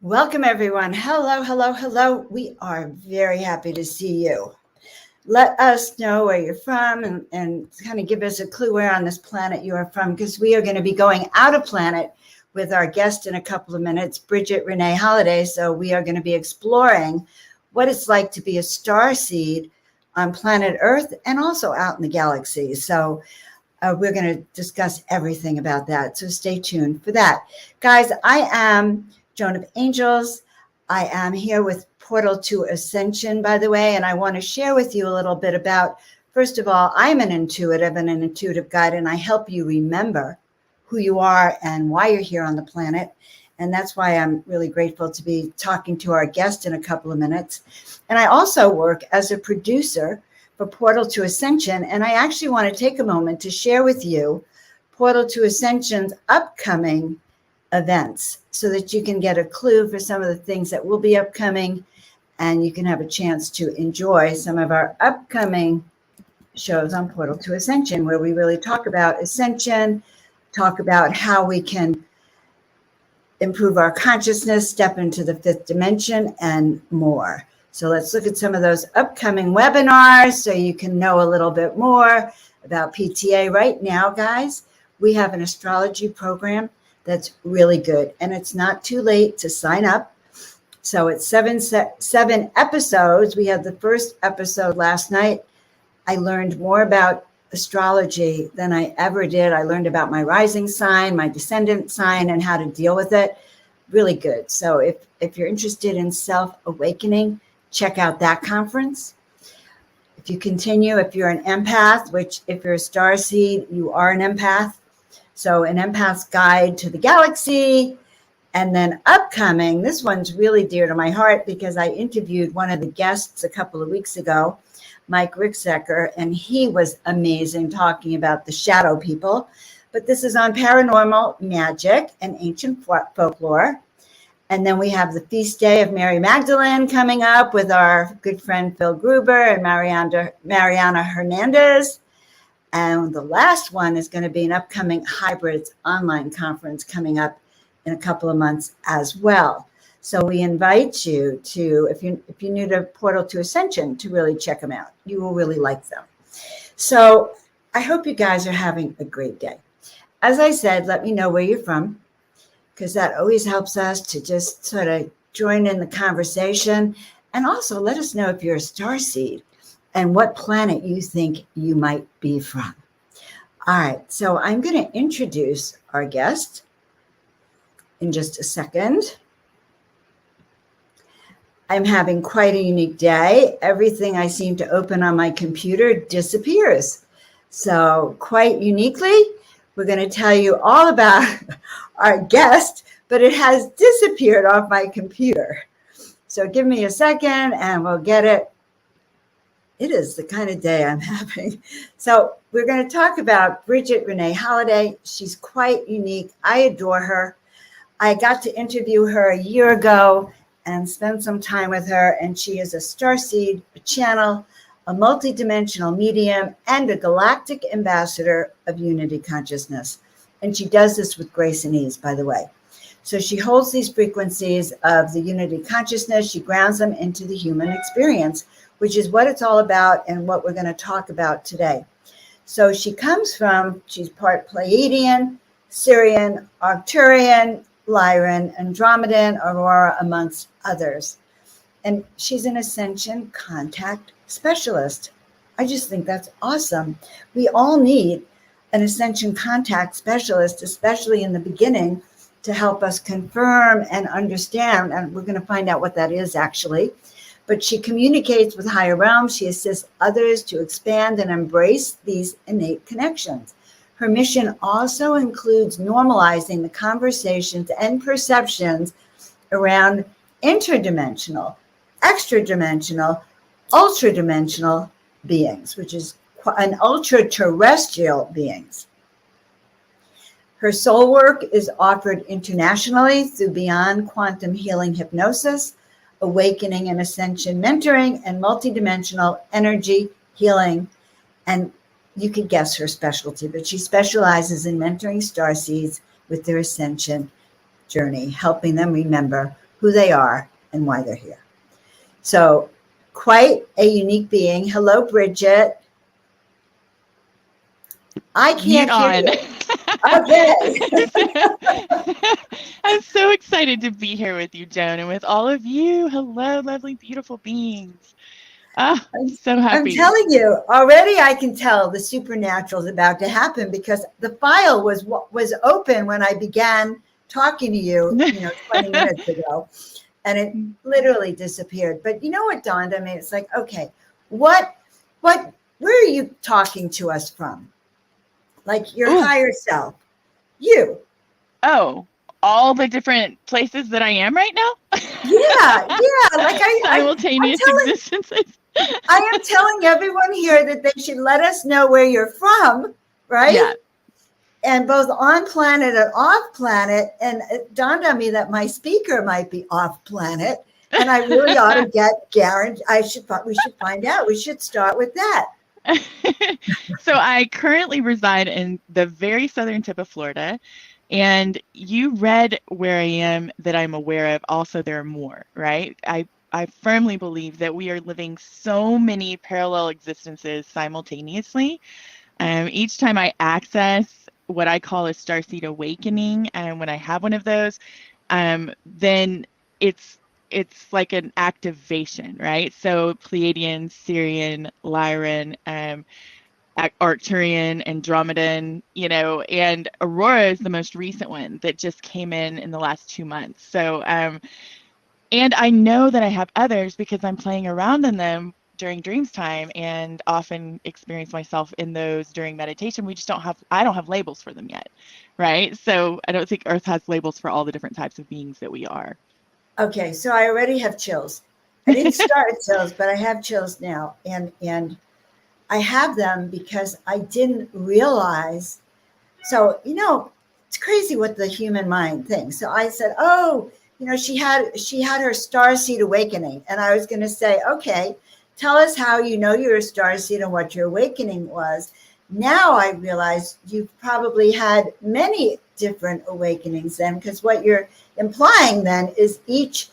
Welcome, everyone. Hello, hello, hello. We are very happy to see you. Let us know where you're from and kind of give us a clue where on this planet you are from, because we are going to be going out of planet with our guest in a couple of minutes, Bridget Renee Holliday. So we are going to be exploring what it's like to be a starseed on planet Earth and also out in the galaxy. So we're going to discuss everything about that. So stay tuned for that. Guys, I am Joan of Angels. I am here with Portal to Ascension, by the way, and I want to share with you a little bit about, first of all, I'm an intuitive and an intuitive guide, and I help you remember who you are and why you're here on the planet. And that's why I'm really grateful to be talking to our guest in a couple of minutes. And I also work as a producer for Portal to Ascension, and I actually want to take a moment to share with you Portal to Ascension's upcoming events so that you can get a clue for some of the things that will be upcoming, and you can have a chance to enjoy some of our upcoming shows on Portal to Ascension, where we really talk about ascension, talk about how we can improve our consciousness, step into the fifth dimension, and more. So let's look at some of those upcoming webinars so you can know a little bit more about PTA. Right now, guys, we have an astrology program that's really good, and it's not too late to sign up. So it's seven episodes. We had the first episode last night. I learned more about astrology than I ever did. I learned about my rising sign, my descendant sign, and how to deal with it. Really good. So if you're interested in self-awakening, check out that conference. If you continue, if you're an empath, which if you're a starseed, you are an empath. So an empath's guide to the galaxy. And then upcoming, this one's really dear to my heart because I interviewed one of the guests a couple of weeks ago, Mike Ricksecker, and he was amazing talking about the shadow people. But this is on paranormal magic and ancient folklore. And then we have the feast day of Mary Magdalene coming up with our good friend Phil Gruber and Mariana Hernandez. And the last one is going to be an upcoming hybrids online conference coming up in a couple of months as well. So we invite you to, if you're new to Portal to Ascension, to really check them out. You will really like them. So I hope you guys are having a great day. As I said, let me know where you're from, because that always helps us to just sort of join in the conversation. And also let us know if you're a starseed and what planet you think you might be from. All right, so I'm going to introduce our guest in just a second. I'm having quite a unique day. Everything I seem to open on my computer disappears. So quite uniquely, we're going to tell you all about our guest, but it has disappeared off my computer. So give me a second and we'll get it. It is the kind of day I'm having. So we're going to talk about Bridget Renee Holliday. She's quite unique. I adore her. I got to interview her a year ago and spend some time with her. And she is a starseed, a channel, a multidimensional medium, and a galactic ambassador of unity consciousness. And she does this with grace and ease, by the way. So she holds these frequencies of the unity consciousness. She grounds them into the human experience, which is what it's all about and what we're going to talk about today. So she's part Pleiadian, Sirian, Arcturian, Lyran, Andromedan, Aurora, amongst others. And she's an ascension contact specialist. I just think that's awesome. We all need an ascension contact specialist, especially in the beginning, to help us confirm and understand. And we're going to find out what that is actually. But she communicates with higher realms. She assists others to expand and embrace these innate connections. Her mission also includes normalizing the conversations and perceptions around interdimensional, extra-dimensional, ultra-dimensional beings, which is an ultra-terrestrial beings. Her soul work is offered internationally through Beyond Quantum Healing Hypnosis, Awakening and Ascension Mentoring, and Multidimensional Energy Healing. And you could guess her specialty, but she specializes in mentoring starseeds with their ascension journey, helping them remember who who they are and why they're here. So quite a unique being. Hello, Bridget. I Mute can't hear on. you. Okay. I'm so excited to be here with you, Joan, and with all of you. Hello, lovely, beautiful beings. Ah, so I'm happy. telling you, already I can tell the supernatural is about to happen because the file was open when I began talking to you, 20 minutes ago, and it literally disappeared. But you know what dawned on me? It's like, okay, where are you talking to us from? Like your Ooh, higher self, you. oh, all the different places that I am right now? Yeah, yeah. Like I'm Simultaneous telling existences. I am telling everyone here that they should let us know where you're from, right? Yeah. And both on planet and off planet. And it dawned on me that my speaker might be off planet, and I really ought to get guaranteed. We should find out. We should start with that. So I currently reside in the very southern tip of Florida, and you read where I am that I'm aware of. Also, there are more, right? I firmly believe that we are living so many parallel existences simultaneously. Each time I access what I call a starseed awakening, and when I have one of those, then it's like an activation, right? So Pleiadian, Sirian, Lyran, Arcturian, Andromedan, and Aurora is the most recent one that just came in the last 2 months. So, and I know that I have others because I'm playing around in them during dreams time and often experience myself in those during meditation. I don't have labels for them yet, right? So I don't think Earth has labels for all the different types of beings that we are. Okay, so I already have chills. I didn't start chills, but I have chills now, and I have them because I didn't realize. So, it's crazy what the human mind thinks. So I said, oh, she had her starseed awakening. And I was going to say, okay, tell us how you know you're a starseed and what your awakening was. Now I realize you've probably had many different awakenings then, because what you're implying then is each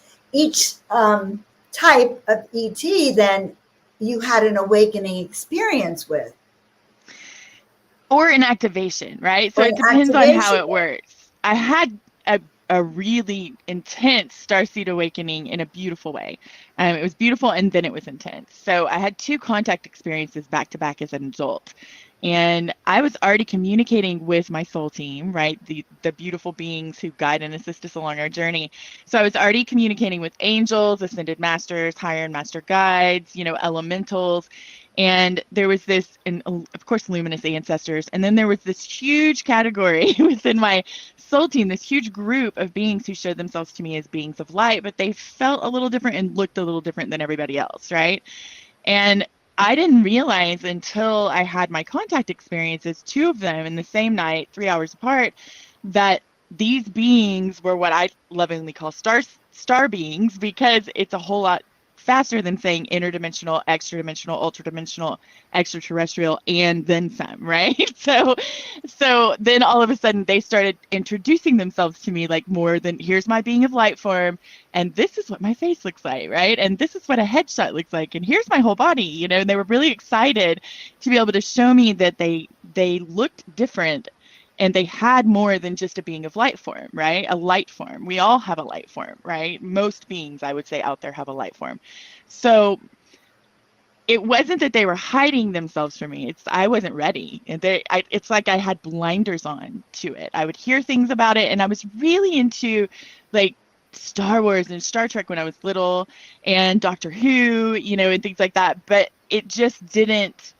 type of ET then you had an awakening experience with. Or an activation, right? So Or an it depends on how activation. it works. I had a really intense starseed awakening in a beautiful way. It was beautiful and then it was intense. So I had 2 contact experiences back to back as an adult. And I was already communicating with my soul team, right? The beautiful beings who guide and assist us along our journey. So I was already communicating with angels, ascended masters, higher and master guides, elementals. And there was this, and of course, luminous ancestors. And then there was this huge category within my soul team, this huge group of beings who showed themselves to me as beings of light, but they felt a little different and looked a little different than everybody else, right? And I didn't realize until I had my contact experiences, 2 of them in the same night, 3 hours apart, that these beings were what I lovingly call star beings, because it's a whole lot faster than saying interdimensional, extra-dimensional, ultra-dimensional, extraterrestrial, and then some, right? So then all of a sudden they started introducing themselves to me like more than, here's my being of light form, and this is what my face looks like, right? And this is what a headshot looks like, and here's my whole body, and they were really excited to be able to show me that they looked different and they had more than just a being of light form, right? A light form. We all have a light form, right? Most beings, I would say, out there have a light form. So it wasn't that they were hiding themselves from me. I wasn't ready. And it's like I had blinders on to it. I would hear things about it, and I was really into like Star Wars and Star Trek when I was little, and Doctor Who, and things like that. But it just didn't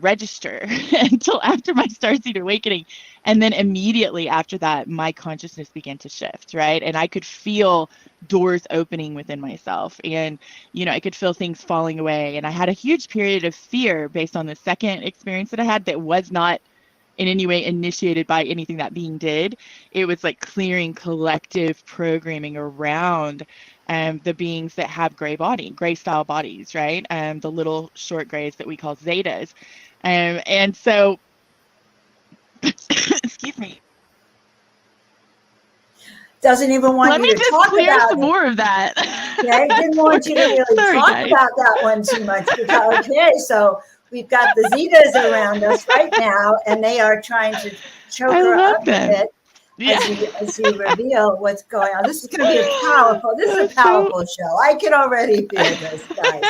register until after my starseed awakening. And then immediately after that, my consciousness began to shift, right? And I could feel doors opening within myself. And, I could feel things falling away. And I had a huge period of fear based on the second experience that I had that was not in any way initiated by anything that being did. It was like clearing collective programming around the beings that have gray style bodies, right? The little short grays that we call zetas. And so, excuse me. doesn't even want Let you me to just talk clear about some it. more of that. Okay, didn't want you to really Sorry, talk guys. about that one too much. Because, okay, so we've got the Zetas around us right now, and they are trying to choke I her love up a them. bit Yeah. as you reveal what's going on. This is going to be this is a That's so powerful show. I can already feel this, guys.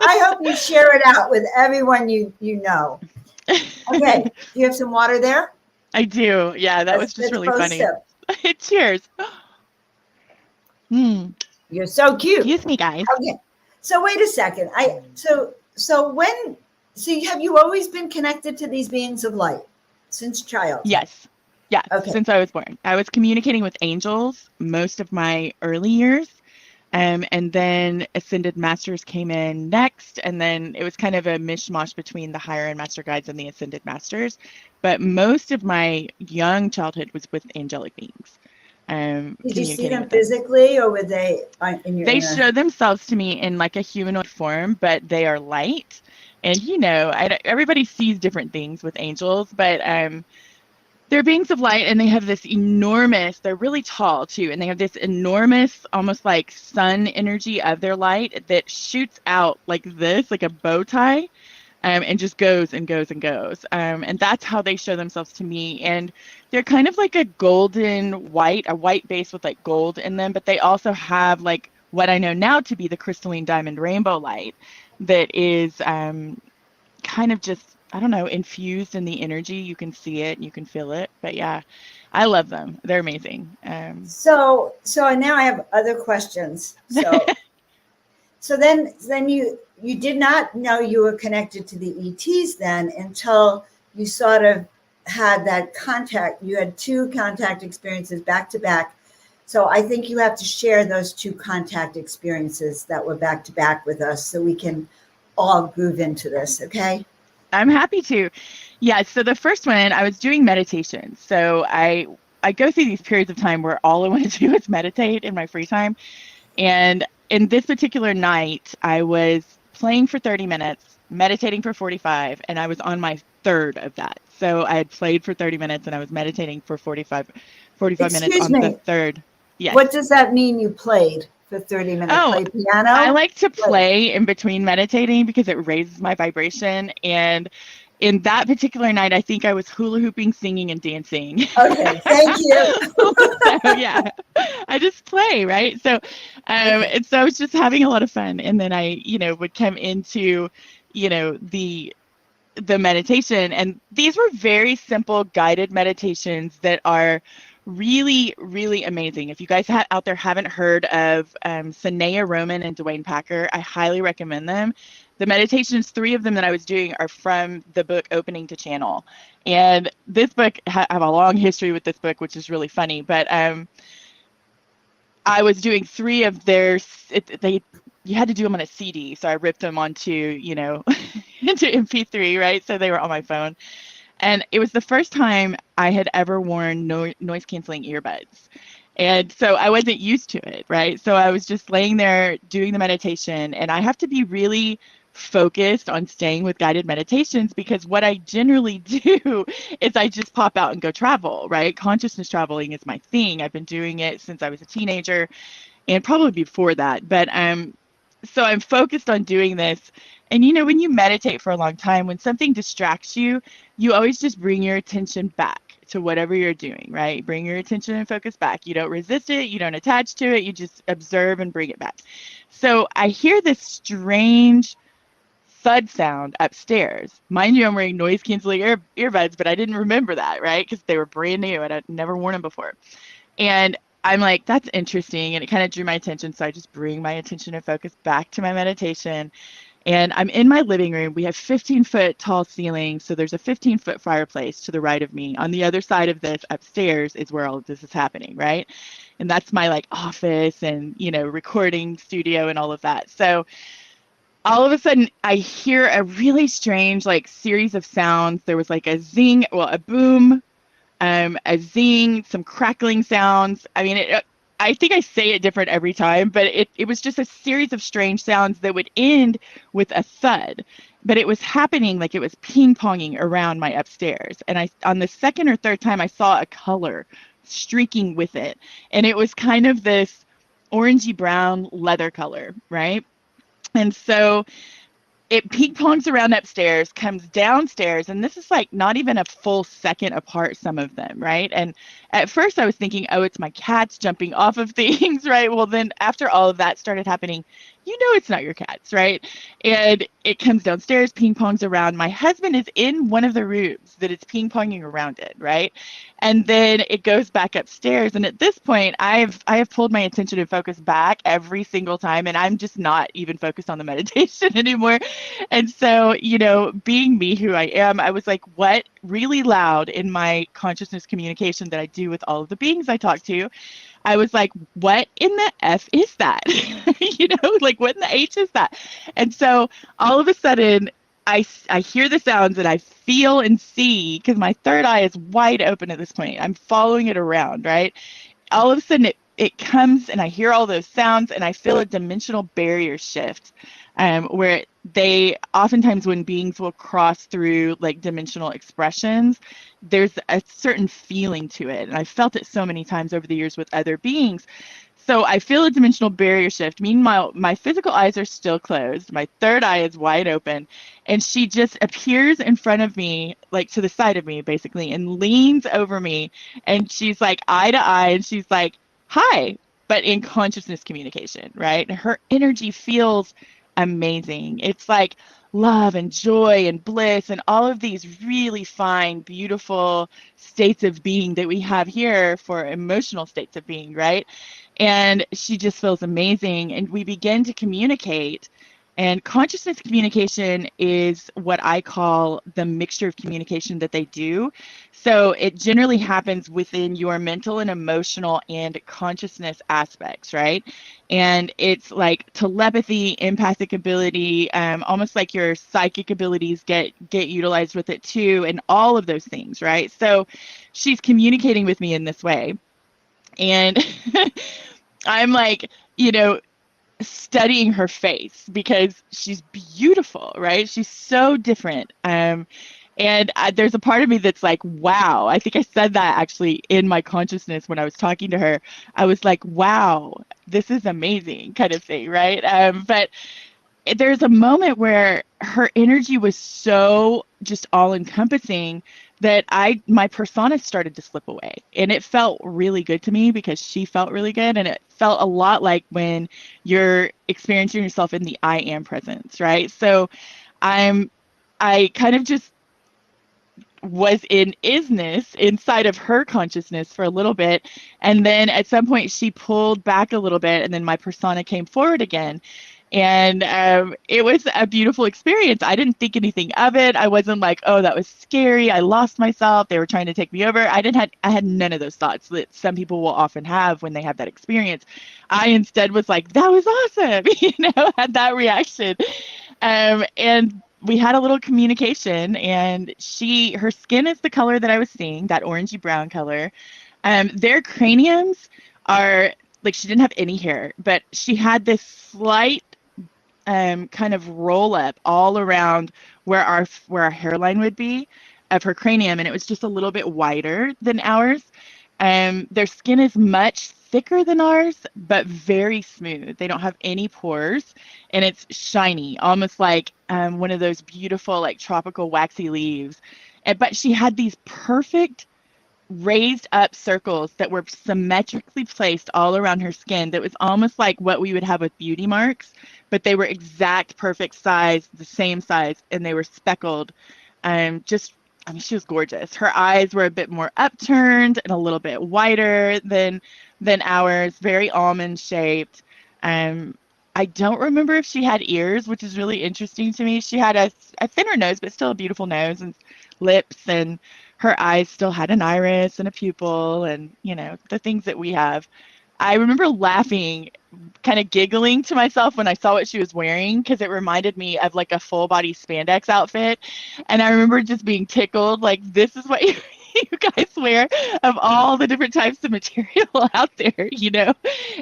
I hope you share it out with everyone you know. Okay, do you have some water there? I do. Yeah, that was just Let's really both funny. sip. Cheers. You're so cute. Excuse me, guys. Okay, so wait a second. Have you always been connected to these beings of light since childhood? Yes. Yes, Okay. since I was born. I was communicating with angels most of my early years. And then Ascended Masters came in next, and then it was kind of a mishmash between the higher end master guides and the Ascended Masters. But most of my young childhood was with angelic beings, Did you see communicating them with them. physically, or were they in your They inner? show themselves to me in like a humanoid form, but they are light. And everybody sees different things with angels, but they're beings of light, and they have this enormous, they're really tall too, and they have this enormous, almost like sun energy of their light that shoots out like this, like a bow tie, and just goes and goes and goes. And that's how they show themselves to me. And they're kind of like a a white base with like gold in them, but they also have like what I know now to be the crystalline diamond rainbow light that is kind of just, I don't know, infused in the energy. You can see it, you can feel it. But yeah, I love them. They're amazing. So now I have other questions. So then you did not know you were connected to the ETs then until you sort of had that contact. You had two contact experiences back to back. So I think you have to share those two contact experiences that were back to back with us so we can all groove into this, okay? I'm happy to. Yeah, so the first one, I was doing meditation. So I go through these periods of time where all I want to do is meditate in my free time. And in this particular night, I was playing for 30 minutes, meditating for 45, and I was on my third of that. So I had played for 30 minutes and I was meditating for 45 minutes Excuse on the me. third. Yes. What does that mean you played for 30 minutes? Oh, Play piano? I like to play in between meditating because it raises my vibration. And in that particular night, I think I was hula hooping, singing, and dancing. Okay, thank you. So yeah, I just play, right? So, and so I was just having a lot of fun. And then I, would come into, the meditation, and these were very simple guided meditations that are really, really amazing. If you guys out there haven't heard of Sanaya Roman and Dwayne Packer, I highly recommend them. The meditations, 3 of them that I was doing, are from the book Opening to Channel. And this book, I have a long history with this book, which is really funny, but I was doing 3 of theirs. You had to do them on a CD, so I ripped them onto, into MP3, right? So they were on my phone. And it was the first time I had ever worn noise canceling earbuds. And so I wasn't used to it, right? So I was just laying there doing the meditation, and I have to be really focused on staying with guided meditations because what I generally do is I just pop out and go travel, right? Consciousness traveling is my thing. I've been doing it since I was a teenager and probably before that. But so I'm focused on doing this. And when you meditate for a long time, when something distracts you, you always just bring your attention back to whatever you're doing, right? Bring your attention and focus back. You don't resist it, you don't attach to it, you just observe and bring it back. So I hear this strange thud sound upstairs. Mind you, I'm wearing noise canceling earbuds, but I didn't remember that, right? Because they were brand new and I'd never worn them before. And I'm like, that's interesting. And it kind of drew my attention. So I just bring my attention and focus back to my meditation. And I'm in my living room. We have 15-foot tall ceilings. So there's a 15-foot fireplace to the right of me. On the other side of this upstairs is where all of this is happening, right? And that's my like office and, recording studio and all of that. So all of a sudden I hear a really strange like series of sounds. There was like a zing, well, a boom, a zing, some crackling sounds. I mean, I think I say it different every time, but it was just a series of strange sounds that would end with a thud. But it was happening like it was ping-ponging around my upstairs. And on the second or third time, I saw a color streaking with it. And it was kind of this orangey brown leather color, right? And so it ping pongs around upstairs, comes downstairs, and this is like not even a full second apart, some of them, right? And at first I was thinking, oh, it's my cats jumping off of things, right? Well, then after all of that started happening, you know it's not your cats, right? And it comes downstairs, ping pongs around. My husband is in one of the rooms that it's ping ponging around it, right? And then it goes back upstairs. And at this point, I have pulled my attention and focus back every single time, and I'm just not even focused on the meditation anymore. And so, you know, being me who I am, I was like, what, really loud in my consciousness communication that I do with all of the beings I talk to, I was like, what in the F is that? You know, like, what in the H is that? And so all of a sudden, I hear the sounds and I feel and see, because my third eye is wide open at this point. I'm following it around, right? All of a sudden, it comes and I hear all those sounds and I feel a dimensional barrier shift, where they oftentimes, when beings will cross through like dimensional expressions, there's a certain feeling to it. And I felt it so many times over the years with other beings. So I feel a dimensional barrier shift. Meanwhile, my physical eyes are still closed. My third eye is wide open. And she just appears in front of me, like to the side of me, basically, and leans over me. And she's like eye to eye. And she's like, hi, but in consciousness communication, right? And her energy feels amazing. It's like love and joy and bliss and all of these really fine, beautiful states of being that we have here for emotional states of being, right? And she just feels amazing. And we begin to communicate. And consciousness communication is what I call the mixture of communication that they do. So it generally happens within your mental and emotional and consciousness aspects, right? And it's like telepathy, empathic ability, almost like your psychic abilities get utilized with it too, and all of those things, right? So she's communicating with me in this way. And I'm like, you know, studying her face because she's beautiful, right? She's so different. And there's a part of me that's like, wow. I think I said that actually in my consciousness when I was talking to her. I was like, wow, this is amazing, kind of thing, right? But there's a moment where her energy was so just all encompassing that my persona started to slip away, and it felt really good to me because she felt really good. And it felt a lot like when you're experiencing yourself in the I am presence, right? So I kind of just was in isness inside of her consciousness for a little bit. And then at some point she pulled back a little bit, and then my persona came forward again. And it was a beautiful experience. I didn't think anything of it. I wasn't like, oh, that was scary. I lost myself. They were trying to take me over. I had none of those thoughts that some people will often have when they have that experience. I instead was like, that was awesome. Had that reaction. And we had a little communication, and her skin is the color that I was seeing, that orangey brown color. Their craniums are like, she didn't have any hair, but she had this slight kind of roll up all around where our hairline would be of her cranium, and it was just a little bit wider than ours. Their skin is much thicker than ours, but very smooth. They don't have any pores, and it's shiny, almost like one of those beautiful, like tropical waxy leaves. But she had these perfect raised up circles that were symmetrically placed all around her skin. That was almost like what we would have with beauty marks, but they were exact perfect size, the same size, and they were speckled. She was gorgeous. Her eyes were a bit more upturned and a little bit wider than ours, very almond shaped. I don't remember if she had ears, which is really interesting to me. She had a thinner nose, but still a beautiful nose and lips, and her eyes still had an iris and a pupil, and the things that we have. I remember laughing, kind of giggling to myself when I saw what she was wearing, because it reminded me of like a full body spandex outfit. And I remember just being tickled, like, this is what you guys wear of all the different types of material out there,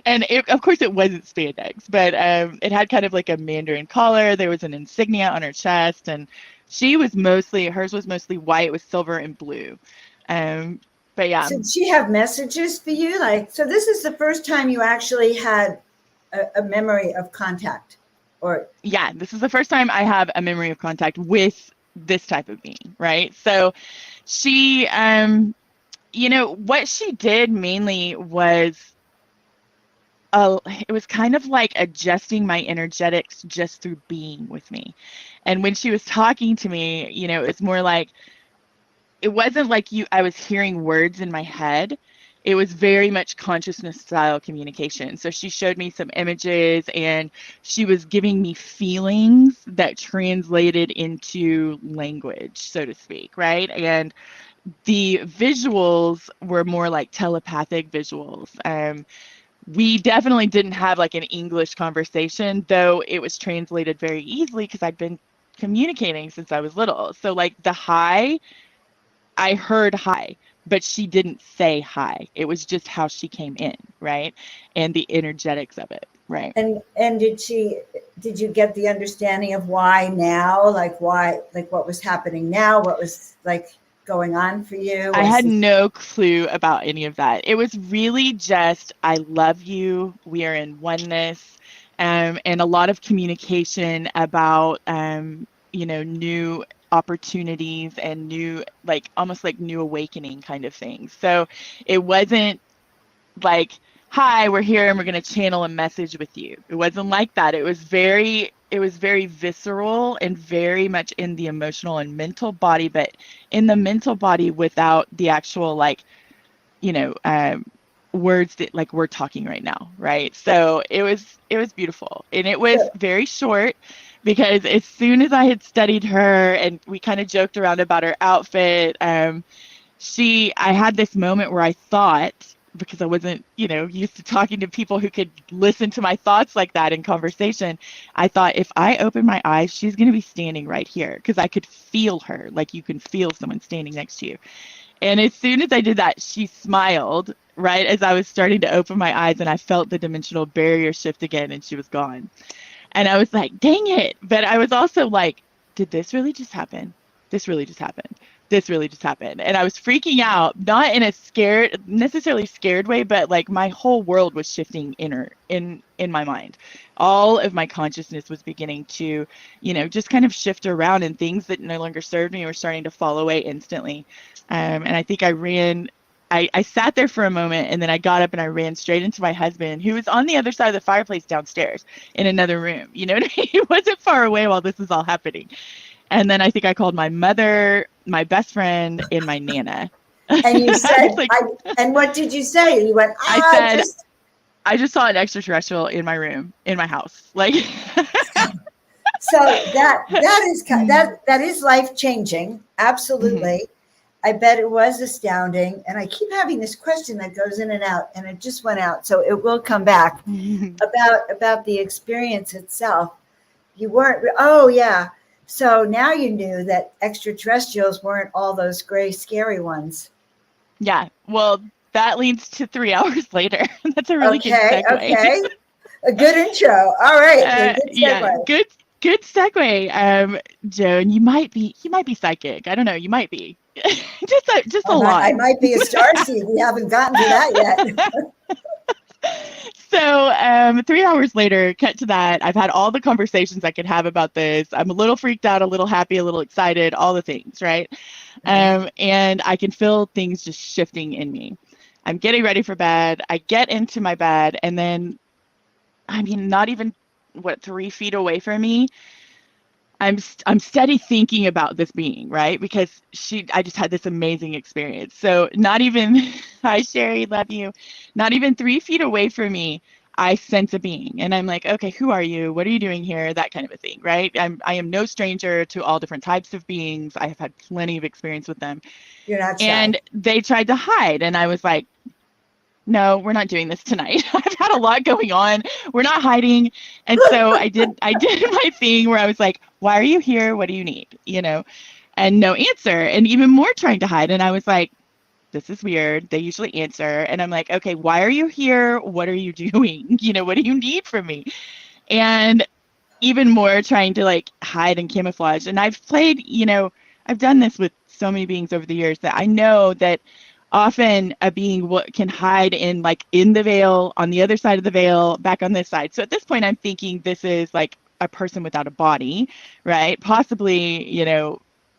And of course it wasn't spandex, but it had kind of like a mandarin collar. There was an insignia on her chest, and hers was mostly white with silver and blue. But But yeah. So did she have messages for you? Like, so this is the first time you actually had a memory of contact, or? Yeah, this is the first time I have a memory of contact with this type of being, right? So she, what she did mainly was, it was kind of like adjusting my energetics just through being with me. And when she was talking to me, it's more like, it wasn't like I was hearing words in my head. It was very much consciousness style communication. So she showed me some images and she was giving me feelings that translated into language, so to speak, right? And the visuals were more like telepathic visuals. We definitely didn't have like an English conversation, though it was translated very easily because I'd been communicating since I was little. So like the hi, I heard hi, but she didn't say hi. It was just how she came in, right? And the energetics of it, right? And did you get the understanding of why now? Like why, like what was happening now? What was like going on for you? I had no clue about any of that. It was really just, I love you. We are in oneness. And a lot of communication about, new opportunities and new, like almost like new awakening kind of things. So it wasn't like, hi, we're here and we're going to channel a message with you. It wasn't like that. It was very visceral and very much in the emotional and mental body, but in the mental body without the actual, like, words that like we're talking right now. Right. So it was beautiful, and it was very short because as soon as I had studied her and we kind of joked around about her outfit, I had this moment where I thought, because I wasn't, used to talking to people who could listen to my thoughts like that in conversation, I thought if I open my eyes, she's going to be standing right here because I could feel her, like you can feel someone standing next to you. And as soon as I did that, she smiled right as I was starting to open my eyes, and I felt the dimensional barrier shift again, and she was gone. And I was like, dang it. But I was also like, did this really just happen? This really just happened. This really just happened. And I was freaking out, not in a necessarily scared way, but like my whole world was shifting in my mind. All of my consciousness was beginning to, just kind of shift around, and things that no longer served me were starting to fall away instantly. And I think I sat there for a moment, and then I got up and I ran straight into my husband, who was on the other side of the fireplace downstairs in another room. You know what I mean? He wasn't far away while this was all happening. And then I think I called my mother, my best friend, and my Nana. And you said, and what did you say? You went, I just saw an extraterrestrial in my room, in my house. Like, so that is life changing. Absolutely. Mm-hmm. I bet it was astounding. And I keep having this question that goes in and out, and it just went out. So it will come back about the experience itself. You weren't, oh yeah. So now you knew that extraterrestrials weren't all those gray, scary ones. Yeah. Well, that leads to 3 hours later. That's a really good segue. Okay. A good intro. All right. Good segue. Yeah. Good segue. Joan, you might be psychic. I don't know. You might be. just a lot. I might be a starseed. We haven't gotten to that yet. So 3 hours later, cut to that. I've had all the conversations I could have about this. I'm a little freaked out, a little happy, a little excited, all the things, right? And I can feel things just shifting in me. I'm getting ready for bed. I get into my bed, and then, not even 3 feet away from me, I'm steady thinking about this being, right? Because I just had this amazing experience. So not even, hi Sherry, love you. Not even 3 feet away from me, I sense a being, and I'm like, okay, who are you? What are you doing here? That kind of a thing, right? I am no stranger to all different types of beings. I have had plenty of experience with them. You're not shy. And they tried to hide, and I was like, no, we're not doing this tonight. I've had a lot going on. We're not hiding. And so I did my thing where I was like, why are you here? What do you need? And no answer, and even more trying to hide. And I was like, this is weird. They usually answer. And I'm like, okay, why are you here? What are you doing? What do you need from me? And even more trying to like hide and camouflage. And I've played, I've done this with so many beings over the years that I know that often a being can hide in like in the veil, on the other side of the veil, back on this side. So at this point, I'm thinking this is like a person without a body, right? Possibly,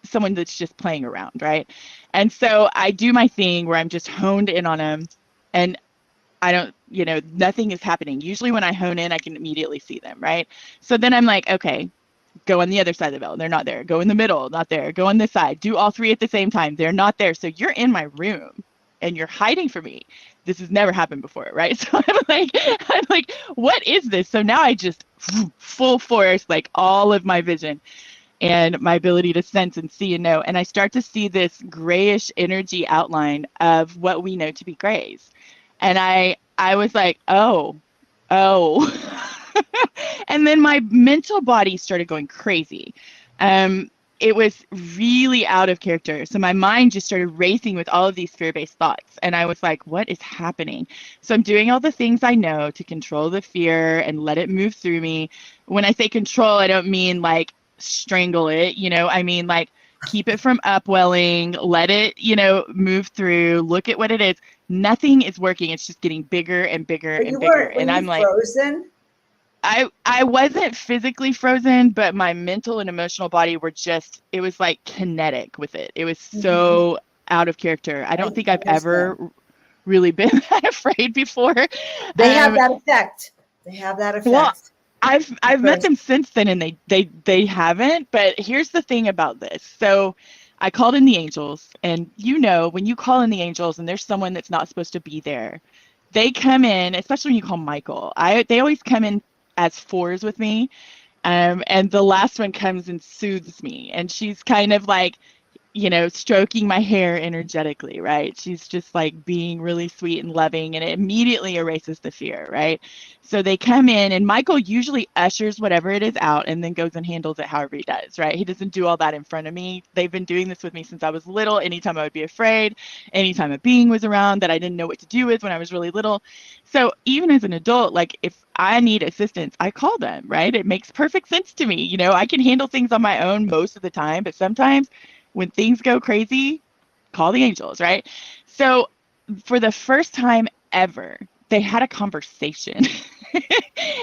someone that's just playing around, right? And so I do my thing where I'm just honed in on them, and I don't, nothing is happening. Usually when I hone in, I can immediately see them, right? So then I'm like, okay, go on the other side of the veil. They're not there. Go in the middle, not there. Go on this side. Do all three at the same time. They're not there. So you're in my room and you're hiding from me. This has never happened before, right? So I'm like, what is this? So now I just full force, like all of my vision and my ability to sense and see and know. And I start to see this grayish energy outline of what we know to be grays. And I was like, oh. And then my mental body started going crazy. It was really out of character. So my mind just started racing with all of these fear-based thoughts. And I was like, what is happening? So I'm doing all the things I know to control the fear and let it move through me. When I say control, I don't mean like strangle it, I mean like keep it from upwelling, let it, move through, look at what it is. Nothing is working. It's just getting bigger and bigger and bigger. Were And I'm you like, frozen? I wasn't physically frozen, but my mental and emotional body were just, it was like kinetic with it. It was so out of character. I don't think I've ever really been that afraid before. They have that effect. Well, I've met them since then, and they haven't. But here's the thing about this. So I called in the angels, and when you call in the angels and there's someone that's not supposed to be there, they come in, especially when you call Michael. They always come in as fours with me. And the last one comes and soothes me. And she's kind of like, stroking my hair energetically, right? She's just like being really sweet and loving, and it immediately erases the fear, right? So they come in, and Michael usually ushers whatever it is out and then goes and handles it however he does, right? He doesn't do all that in front of me. They've been doing this with me since I was little. Anytime I would be afraid, anytime a being was around that I didn't know what to do with when I was really little. So even as an adult, like if I need assistance, I call them, right? It makes perfect sense to me. I can handle things on my own most of the time, but sometimes when things go crazy, call the angels, right? So for the first time ever, they had a conversation.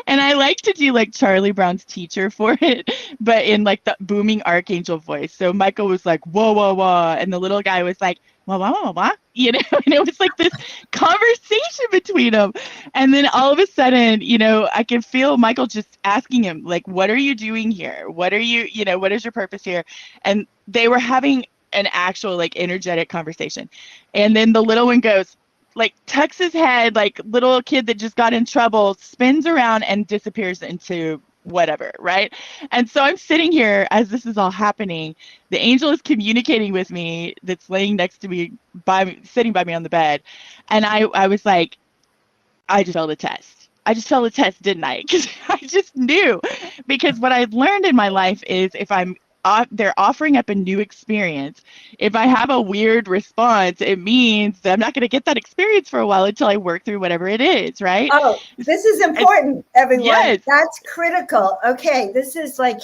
And I like to do like Charlie Brown's teacher for it, but in like the booming archangel voice. So Michael was like, whoa, whoa, whoa. And the little guy was like, wah, wah, wah, wah, and it was like this conversation between them. And then all of a sudden, I can feel Michael just asking him, like, what are you doing here? What are you, what is your purpose here? And they were having an actual like energetic conversation. And then the little one goes, like tucks his head, like little kid that just got in trouble, spins around and disappears into whatever, right? And so I'm sitting here as this is all happening. The angel is communicating with me that's laying next to me, sitting by me on the bed. And I was like, I just failed a test. I just failed a test, didn't I? Because I just knew. Because what I've learned in my life is if they're offering up a new experience. If I have a weird response, it means that I'm not going to get that experience for a while until I work through whatever it is, right? Oh, this is important, everyone. Yes. That's critical. Okay, this is like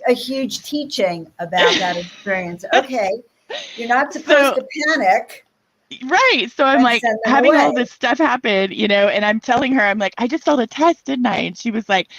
a huge teaching about that experience. Okay, you're not supposed to panic. Right. So I'm like having all this stuff happen, and I'm telling her, I'm like, I just failed a test, didn't I? And she was like,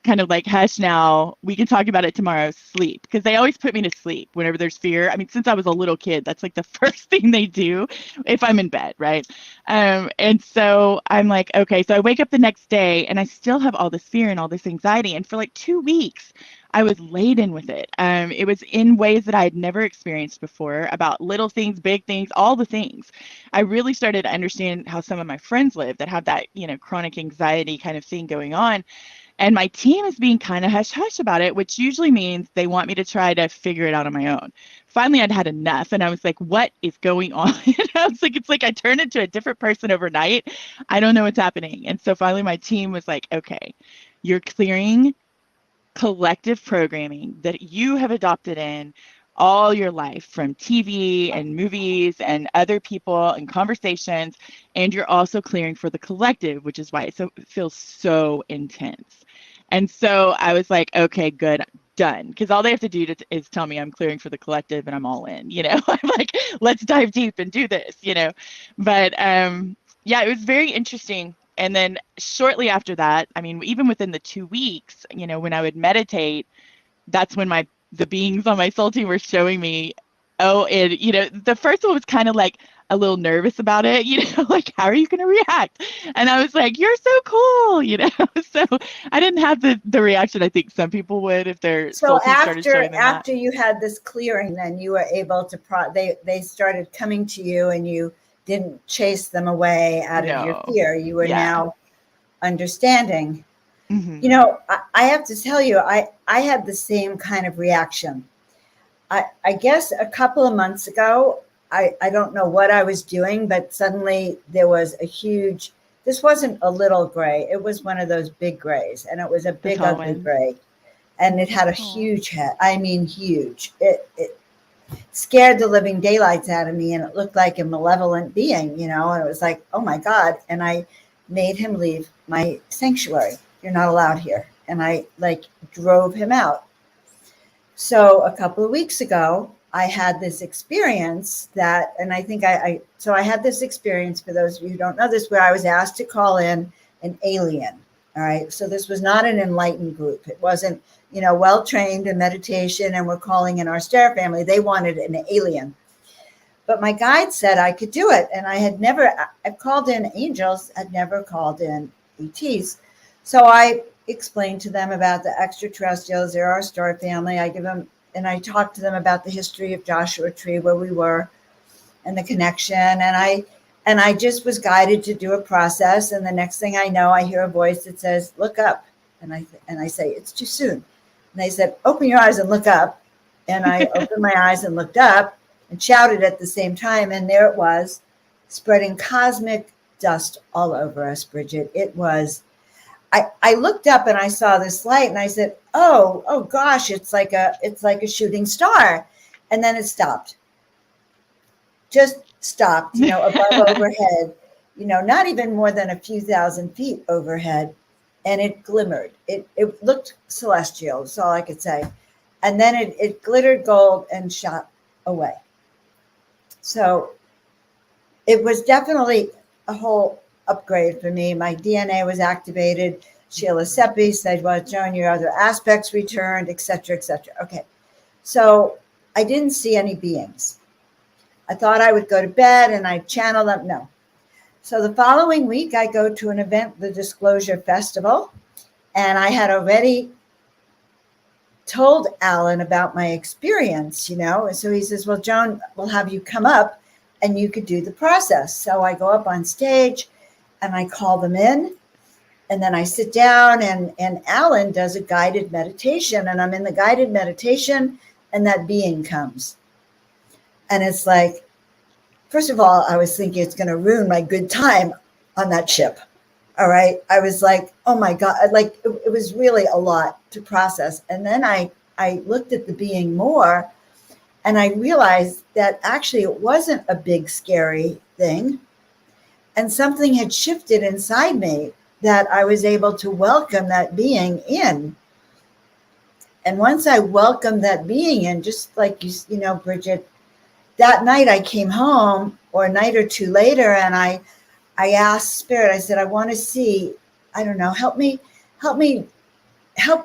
kind of like, hush now, we can talk about it tomorrow, sleep. Because they always put me to sleep whenever there's fear. I mean, since I was a little kid, that's like the first thing they do if I'm in bed, right? And so I'm like, okay, so I wake up the next day and I still have all this fear and all this anxiety. And for like 2 weeks, I was laden with it. It was in ways that I had never experienced before, about little things, big things, all the things. I really started to understand how some of my friends live that have that, chronic anxiety kind of thing going on. And my team is being kind of hush hush about it, which usually means they want me to try to figure it out on my own. Finally, I'd had enough. And I was like, what is going on? I was like, it's like I turned into a different person overnight. I don't know what's happening. And so finally, my team was like, okay, you're clearing collective programming that you have adopted in all your life from TV and movies and other people and conversations. And you're also clearing for the collective, which is why it feels so intense. And so I was like, okay, good. done, because all they have to do is tell me I'm clearing for the collective and I'm all in, I'm like, let's dive deep and do this, but yeah, it was very interesting. And then shortly after that, I mean, even within the 2 weeks, when I would meditate, that's when the beings on my soul team were showing me, the first one was kind of like a little nervous about it, like, how are you going to react? And I was like, you're so cool, so I didn't have the reaction I think some people would if their soul team started showing them after you had this clearing, then you were able to they started coming to you, and you didn't chase them away out of your fear. You were now understanding. I have to tell you, I had the same kind of reaction. I guess a couple of months ago, I don't know what I was doing, but suddenly there was this wasn't a little gray. It was one of those big grays, and it was a big, ugly gray. And it had a huge head. I mean, huge. It scared the living daylights out of me, and it looked like a malevolent being, and it was like, oh my God. And I made him leave my sanctuary. You're not allowed here. And I drove him out. So a couple of weeks ago, I had this experience and I think I had this experience, for those of you who don't know this, where I was asked to call in an alien. All right. So this was not an enlightened group. It wasn't, well-trained in meditation and we're calling in our star family. They wanted an alien. But my guide said I could do it. And I've called in angels. I'd never called in ETs. So I explained to them about the extraterrestrials. They're our star family. I talked to them about the history of Joshua Tree, where we were, and the connection. And I just was guided to do a process. And the next thing I know, I hear a voice that says, look up. And I say, it's too soon. And they said, open your eyes and look up. And I opened my eyes and looked up and shouted at the same time. And there it was, spreading cosmic dust all over us, Bridget. It was, I looked up and I saw this light and I said, oh gosh, it's like a shooting star. And then it stopped. Just stopped, above overhead, not even more than a few thousand feet overhead. And it glimmered. It looked celestial. That's all I could say. And then it glittered gold and shot away. So it was definitely a whole upgrade for me. My DNA was activated. Sheila Seppi said, well, Joan, your other aspects returned, et cetera, et cetera. Okay. So I didn't see any beings. I thought I would go to bed and I'd channel them. No. So the following week, I go to an event, the Disclosure Festival, and I had already told Alan about my experience, And so he says, well, Joan, we'll have you come up and you could do the process. So I go up on stage and I call them in, and then I sit down and Alan does a guided meditation, and I'm in the guided meditation and that being comes. And it's like, first of all, I was thinking it's going to ruin my good time on that ship. All right. I was like, oh my God, it was really a lot to process. And then I looked at the being more, and I realized that actually it wasn't a big, scary thing. And something had shifted inside me that I was able to welcome that being in. And once I welcomed that being in, just like Bridget, that night I came home, or a night or two later, and I asked Spirit, I said, I want to see, I don't know, help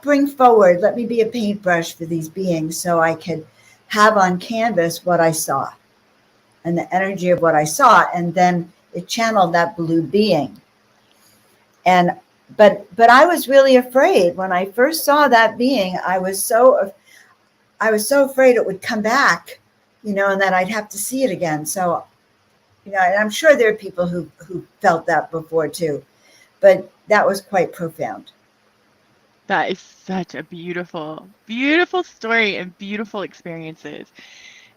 bring forward, let me be a paintbrush for these beings so I could have on canvas what I saw and the energy of what I saw. And then it channeled that blue being. But I was really afraid when I first saw that being. I was so afraid it would come back, and that I'd have to see it again. So, and I'm sure there are people who felt that before too, but that was quite profound. That is such a beautiful, beautiful story and beautiful experiences.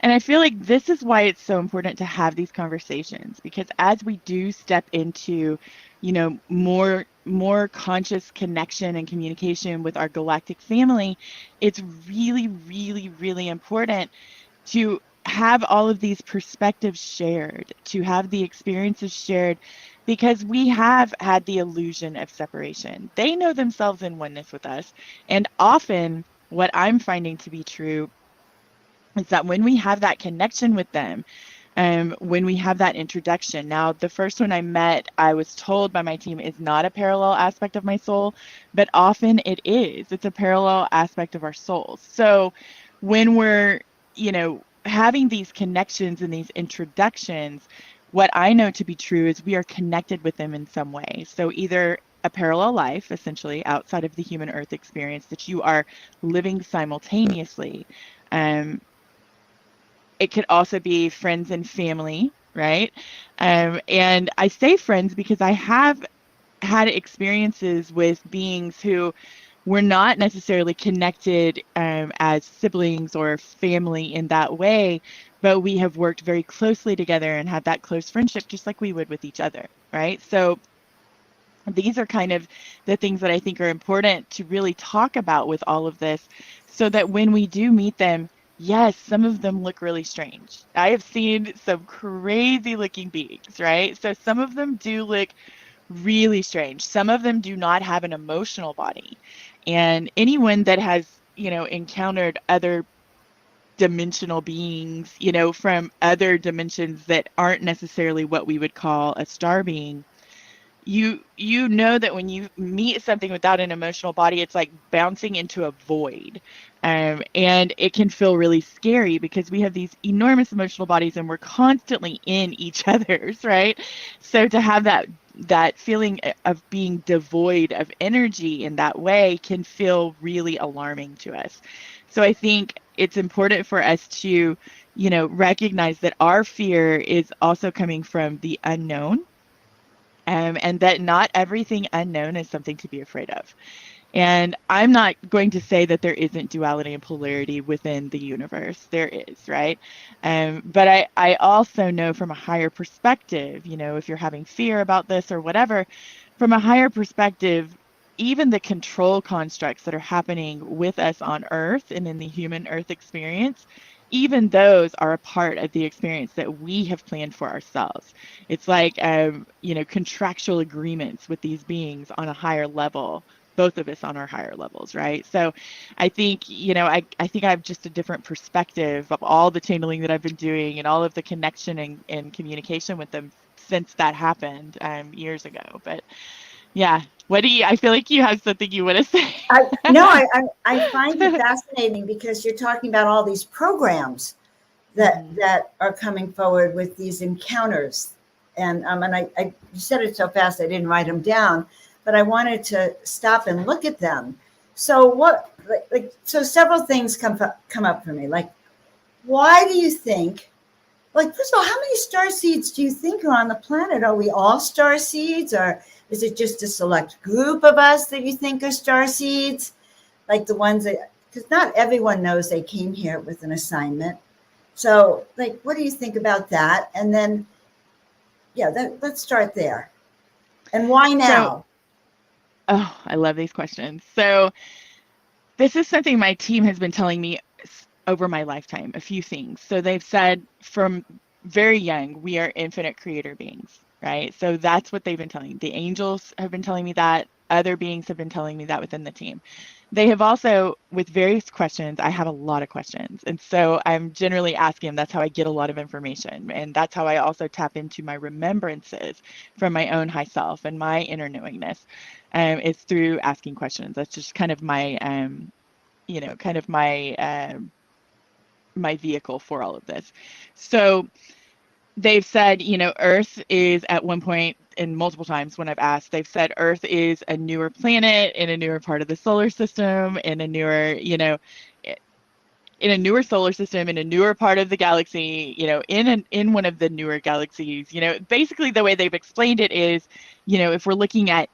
And I feel like this is why it's so important to have these conversations, because as we do step into, more conscious connection and communication with our galactic family, it's really, really, really important to have all of these perspectives shared, to have the experiences shared, because we have had the illusion of separation. They know themselves in oneness with us. And often what I'm finding to be true is that when we have that connection with them, when we have that introduction. Now, the first one I met, I was told by my team, is not a parallel aspect of my soul, but often it is. It's a parallel aspect of our souls. So when we're, having these connections and these introductions, what I know to be true is we are connected with them in some way. So either a parallel life, essentially, outside of the human earth experience that you are living simultaneously. Um, it could also be friends and family, right? And I say friends because I have had experiences with beings who were not necessarily connected as siblings or family in that way, but we have worked very closely together and had that close friendship just like we would with each other, right? So these are kind of the things that I think are important to really talk about with all of this so that when we do meet them, yes, some of them look really strange. I have seen some crazy looking beings, right? So some of them do look really strange. Some of them do not have an emotional body. And anyone that has, encountered other dimensional beings, from other dimensions that aren't necessarily what we would call a star being, you know that when you meet something without an emotional body, it's like bouncing into a void, and it can feel really scary because we have these enormous emotional bodies and we're constantly in each other's, right? So to have that feeling of being devoid of energy in that way can feel really alarming to us. So I think it's important for us to recognize that our fear is also coming from the unknown, and that not everything unknown is something to be afraid of. And I'm not going to say that there isn't duality and polarity within the universe. There is, right? But I also know from a higher perspective, if you're having fear about this or whatever, from a higher perspective, even the control constructs that are happening with us on Earth and in the human Earth experience, even those are a part of the experience that we have planned for ourselves. It's like, contractual agreements with these beings on a higher level, both of us on our higher levels, right? So I think, I think I have just a different perspective of all the channeling that I've been doing and all of the connection and communication with them since that happened years ago. But yeah, I feel like you have something you want to say. I find it fascinating because you're talking about all these programs that are coming forward with these encounters. And you said it so fast I didn't write them down, but I wanted to stop and look at them. So so several things come up for me. Like, why do you think, like, first of all, how many star seeds do you think are on the planet? Are we all star seeds, or is it just a select group of us that you think are star seeds? Like the ones that, because not everyone knows they came here with an assignment. So, like, what do you think about that? And then, let's start there. And why now? Oh, I love these questions. So this is something my team has been telling me over my lifetime, a few things. So they've said from very young, we are infinite creator beings, right? So that's what they've been telling me. The angels have been telling me that. Other beings have been telling me that within the team. They have also, with various questions, I have a lot of questions. And so I'm generally asking them. That's how I get a lot of information. And that's how I also tap into my remembrances from my own high self and my inner knowingness. Is through asking questions. That's just kind of my, my vehicle for all of this. So they've said, Earth is at one point, and multiple times when I've asked, they've said Earth is a newer planet in a newer part of the solar system, in a newer, in a newer solar system, in a newer part of the galaxy, in one of the newer galaxies. Basically the way they've explained it is, if we're looking at,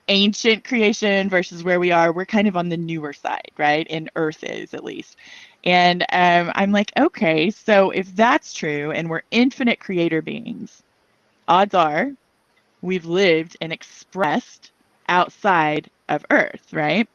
ancient creation versus where we are, we're kind of on the newer side, right? And Earth is, at least. And I'm like, okay, so if that's true and we're infinite creator beings, odds are we've lived and expressed outside of Earth, right?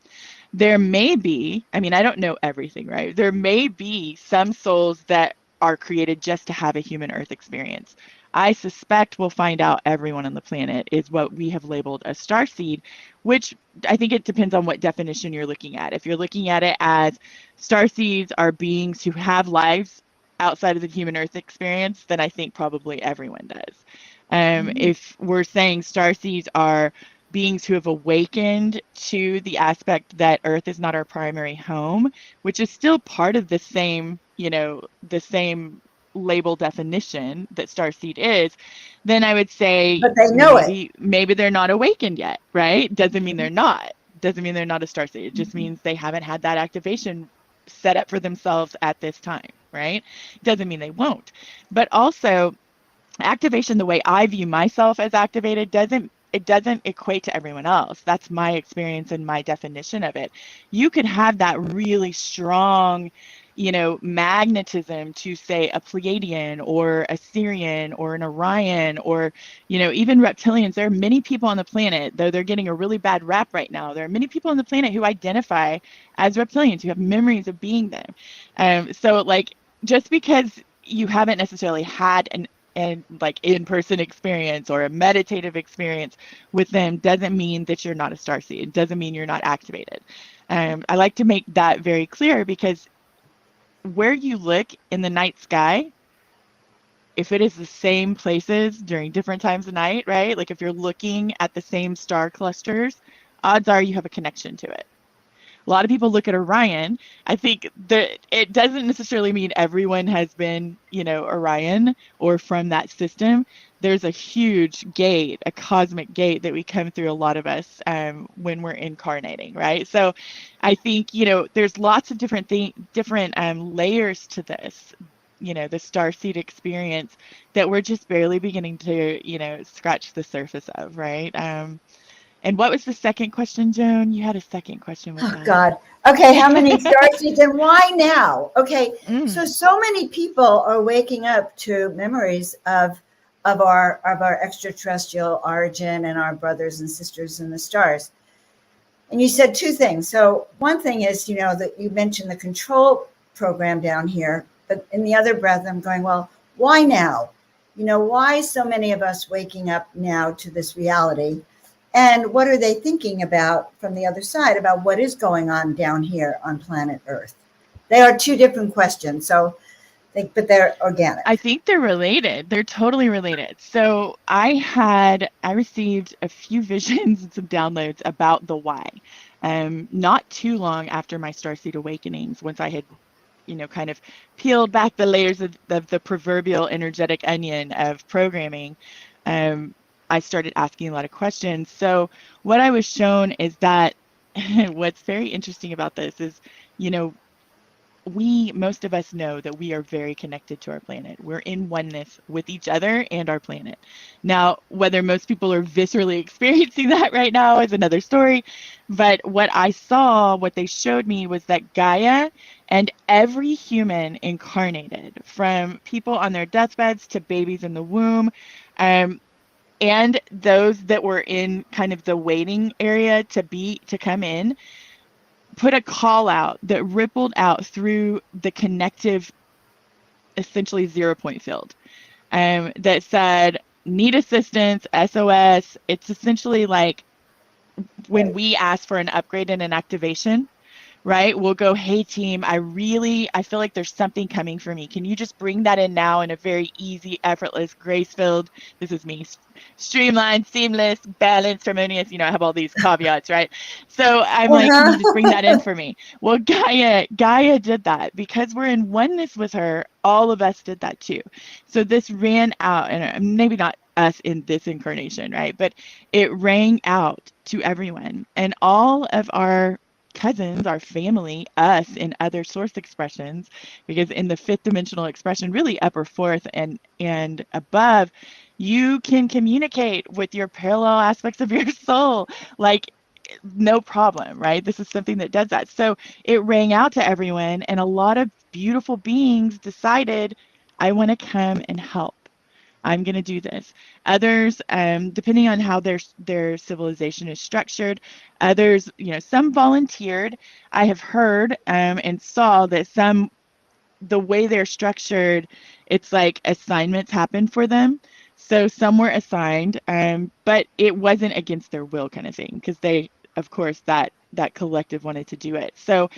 There may be, I mean, I don't know everything, right? There may be some souls that are created just to have a human Earth experience. I suspect we'll find out everyone on the planet is what we have labeled a starseed, which I think it depends on what definition you're looking at. If you're looking at it as starseeds are beings who have lives outside of the human Earth experience, then I think probably everyone does. If we're saying starseeds are beings who have awakened to the aspect that Earth is not our primary home, which is still part of the same, the same label definition that starseed is, then I would say But they know it. maybe they're not awakened yet, right? Doesn't mean they're not. Doesn't mean they're not a starseed. It just means they haven't had that activation set up for themselves at this time, right? Doesn't mean they won't. But also, activation, the way I view myself as activated, doesn't equate to everyone else. That's my experience and my definition of it. You could have that really strong, magnetism to, say, a Pleiadian or a Sirian or an Orion or, even reptilians. There are many people on the planet, though they're getting a really bad rap right now. There are many people on the planet who identify as reptilians, who have memories of being them. So like, just because you haven't necessarily had an like in-person experience or a meditative experience with them doesn't mean that you're not a starseed. It doesn't mean you're not activated. I like to make that very clear, because where you look in the night sky, if it is the same places during different times of night, right? Like if you're looking at the same star clusters, odds are you have a connection to it. A lot of people look at Orion. I think that it doesn't necessarily mean everyone has been, Orion or from that system. There's a huge gate, a cosmic gate that we come through, a lot of us, when we're incarnating, right? So I think, there's lots of different layers to this, the starseed experience that we're just barely beginning to, scratch the surface of, right? And what was the second question, Joan? You had a second question with that. God. Okay, how many starseeds and why now? Okay, so many people are waking up to memories of our extraterrestrial origin and our brothers and sisters in the stars. And you said two things. So one thing is, that you mentioned the control program down here, but in the other breath, I'm going, well, why now? Why so many of us waking up now to this reality? And what are they thinking about from the other side about what is going on down here on planet Earth? They are two different questions, but they're organic. I think they're related. They're totally related. So I received a few visions and some downloads about the why. Not too long after my Starseed awakenings, once I had, kind of peeled back the layers of the proverbial energetic onion of programming, I started asking a lot of questions. So what I was shown is that what's very interesting about this is, most of us know that we are very connected to our planet. We're in oneness with each other and our planet. Now, whether most people are viscerally experiencing that right now is another story. But what I saw, what they showed me, was that Gaia and every human incarnated, from people on their deathbeds to babies in the womb, and those that were in kind of the waiting area to come in, put a call out that rippled out through the connective, essentially 0-point field, that said, need assistance, SOS. It's essentially like when we ask for an upgrade and an activation, right? We'll go, hey team, I feel like there's something coming for me. Can you just bring that in now in a very easy, effortless, grace-filled, this is me, streamlined, seamless, balanced, harmonious, I have all these caveats, right? So I'm like, can you just bring that in for me? Well, Gaia did that. Because we're in oneness with her, all of us did that too. So this ran out, and maybe not us in this incarnation, right? But it rang out to everyone. And all of our cousins, our family, us in other source expressions, because in the fifth dimensional expression, really upper fourth and above, you can communicate with your parallel aspects of your soul, like no problem, right? This is something that does that. So it rang out to everyone, and a lot of beautiful beings decided, I want to come and help. I'm going to do this. Others, depending on how their civilization is structured, others, some volunteered. I have heard and saw that some the way they're structured, it's like assignments happen for them. So some were assigned, but it wasn't against their will kind of thing, because they, of course, that collective wanted to do it. So,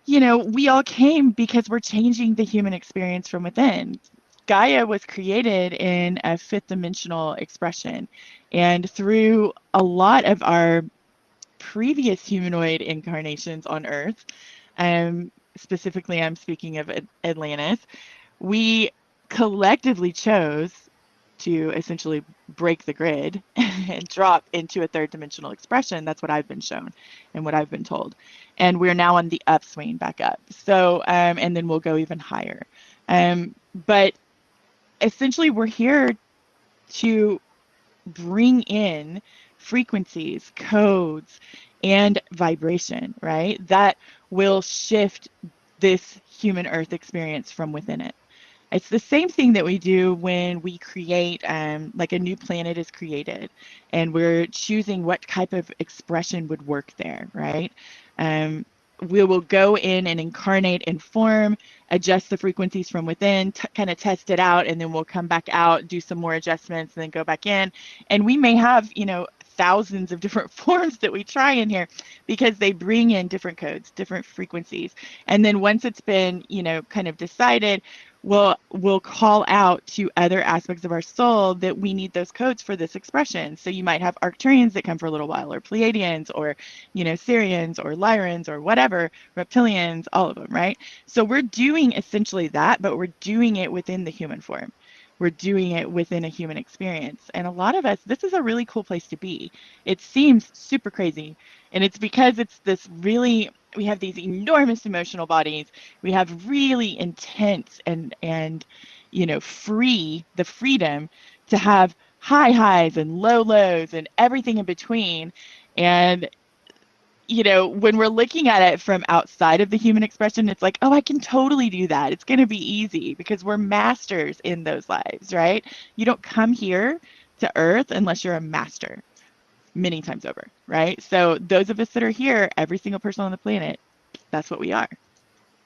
we all came because we're changing the human experience from within. Gaia was created in a fifth dimensional expression, and through a lot of our previous humanoid incarnations on Earth, specifically I'm speaking of Atlantis, we collectively chose to essentially break the grid and drop into a third dimensional expression. That's what I've been shown and what I've been told. And we're now on the upswing back up. So, and then we'll go even higher. But essentially, we're here to bring in frequencies, codes, and vibration, right? That will shift this human earth experience from within it. It's the same thing that we do when we create, like a new planet is created, and we're choosing what type of expression would work there, right? We will go in and incarnate and form, adjust the frequencies from within, kind of test it out, and then we'll come back out, do some more adjustments, and then go back in. And we may have, thousands of different forms that we try in here, because they bring in different codes, different frequencies. And then once it's been, kind of decided, we'll call out to other aspects of our soul that we need those codes for this expression. So you might have Arcturians that come for a little while, or Pleiadians, or Sirians, or Lyrans, or whatever, reptilians, all of them, right? So we're doing essentially that, but we're doing it within the human form. We're doing it within a human experience. And a lot of us, this is a really cool place to be. It seems super crazy. And it's because it's this really, we have these enormous emotional bodies. We have really intense and the freedom to have high highs and low lows and everything in between. And when we're looking at it from outside of the human expression, it's like, oh, I can totally do that. It's going to be easy because we're masters in those lives, right? You don't come here to Earth unless you're a master many times over, right? So those of us that are here, every single person on the planet, that's what we are.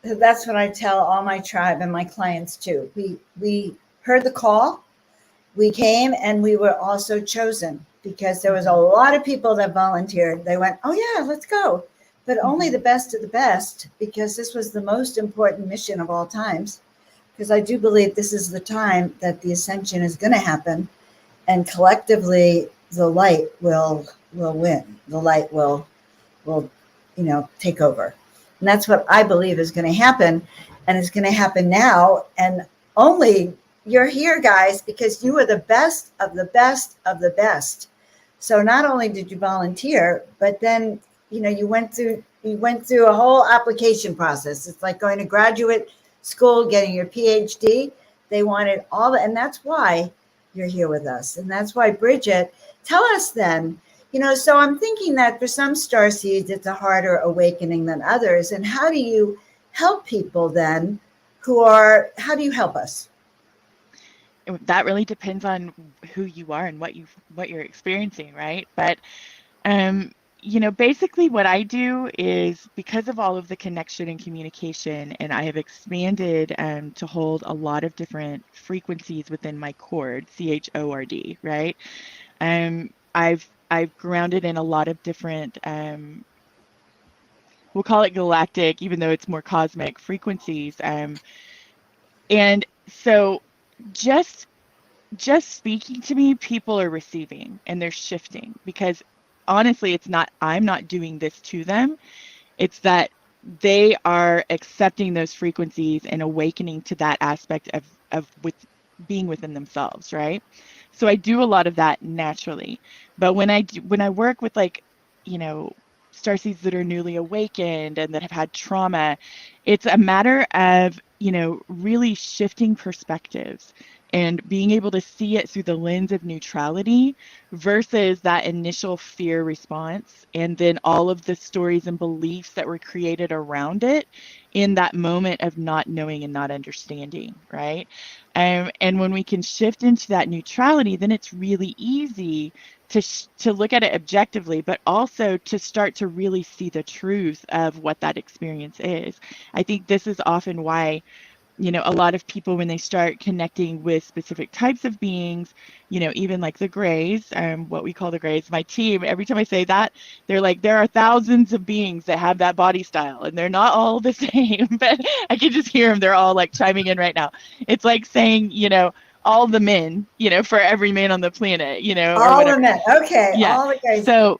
That's what I tell all my tribe and my clients too. We heard the call, we came, and we were also chosen, because there was a lot of people that volunteered. They went, oh yeah, let's go. But only the best of the best, because this was the most important mission of all times. Because I do believe this is the time that the ascension is going to happen, and collectively the light will win. The light will take over. And that's what I believe is going to happen. And it's going to happen now. And only you're here, guys, because you are the best of the best of the best. So not only did you volunteer, but then, you went through a whole application process. It's like going to graduate school, getting your PhD. They wanted all that. And that's why you're here with us. And that's why, Bridget, tell us then, so I'm thinking that for some starseeds, it's a harder awakening than others. And how do you help people then how do you help us? That really depends on who you are and what you're experiencing, right? But, basically what I do is, because of all of the connection and communication, and I have expanded to hold a lot of different frequencies within my chord, CHORD, right? I've grounded in a lot of different, we'll call it galactic, even though it's more cosmic frequencies. And so just speaking to me, people are receiving and they're shifting, because honestly, I'm not doing this to them. It's that they are accepting those frequencies and awakening to that aspect of with being within themselves, right? So I do a lot of that naturally. But when I work with, like, starseeds that are newly awakened and that have had trauma, it's a matter of, really shifting perspectives and being able to see it through the lens of neutrality versus that initial fear response, and then all of the stories and beliefs that were created around it in that moment of not knowing and not understanding, right? And when we can shift into that neutrality, then it's really easy to look at it objectively, but also to start to really see the truth of what that experience is. I think this is often why, a lot of people, when they start connecting with specific types of beings, even like the Greys, what we call the Greys, my team, every time I say that, they're like, there are thousands of beings that have that body style, and they're not all the same, but I can just hear them. They're all like chiming in right now. It's like saying, all the men, for every man on the planet, or all whatever. the men. Okay. Yeah. All the guys. So,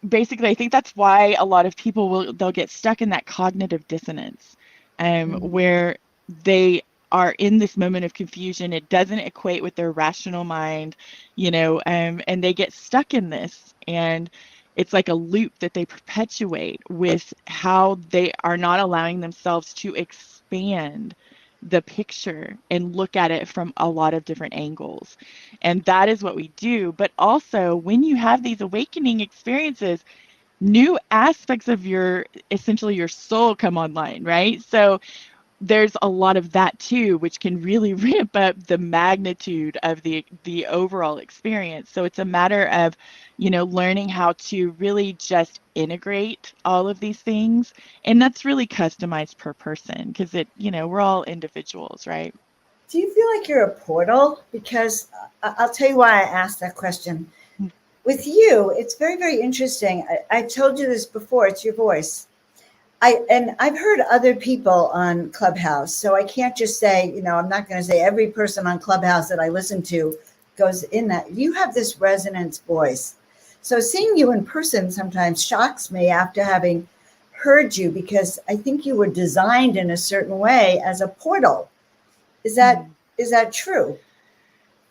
basically, I think that's why a lot of people they'll get stuck in that cognitive dissonance, where they are in this moment of confusion. It doesn't equate with their rational mind, and they get stuck in this. And it's like a loop that they perpetuate with how they are not allowing themselves to expand the picture and look at it from a lot of different angles. And that is what we do. But also, when you have these awakening experiences, new aspects of essentially your soul come online, right? So there's a lot of that too, which can really ramp up the magnitude of the overall experience. So it's a matter of, learning how to really just integrate all of these things. And that's really customized per person, because we're all individuals, right? Do you feel like you're a portal? Because I'll tell you why I asked that question. With you, it's very, very interesting. I told you this before, it's your voice. I've heard other people on Clubhouse, so I can't just say, I'm not going to say every person on Clubhouse that I listen to goes in that. You have this resonance voice. So seeing you in person sometimes shocks me after having heard you, because I think you were designed in a certain way as a portal. Is that true?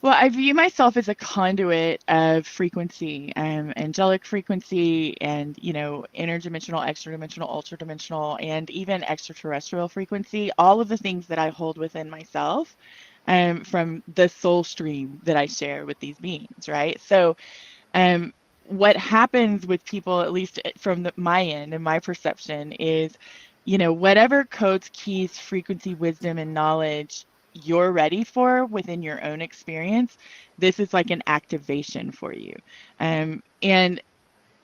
Well, I view myself as a conduit of frequency, angelic frequency, and, interdimensional, extradimensional, ultradimensional, and even extraterrestrial frequency, all of the things that I hold within myself, from the soul stream that I share with these beings, right? So what happens with people, at least from my end and my perception, is, whatever codes, keys, frequency, wisdom, and knowledge you're ready for within your own experience, this is like an activation for you. And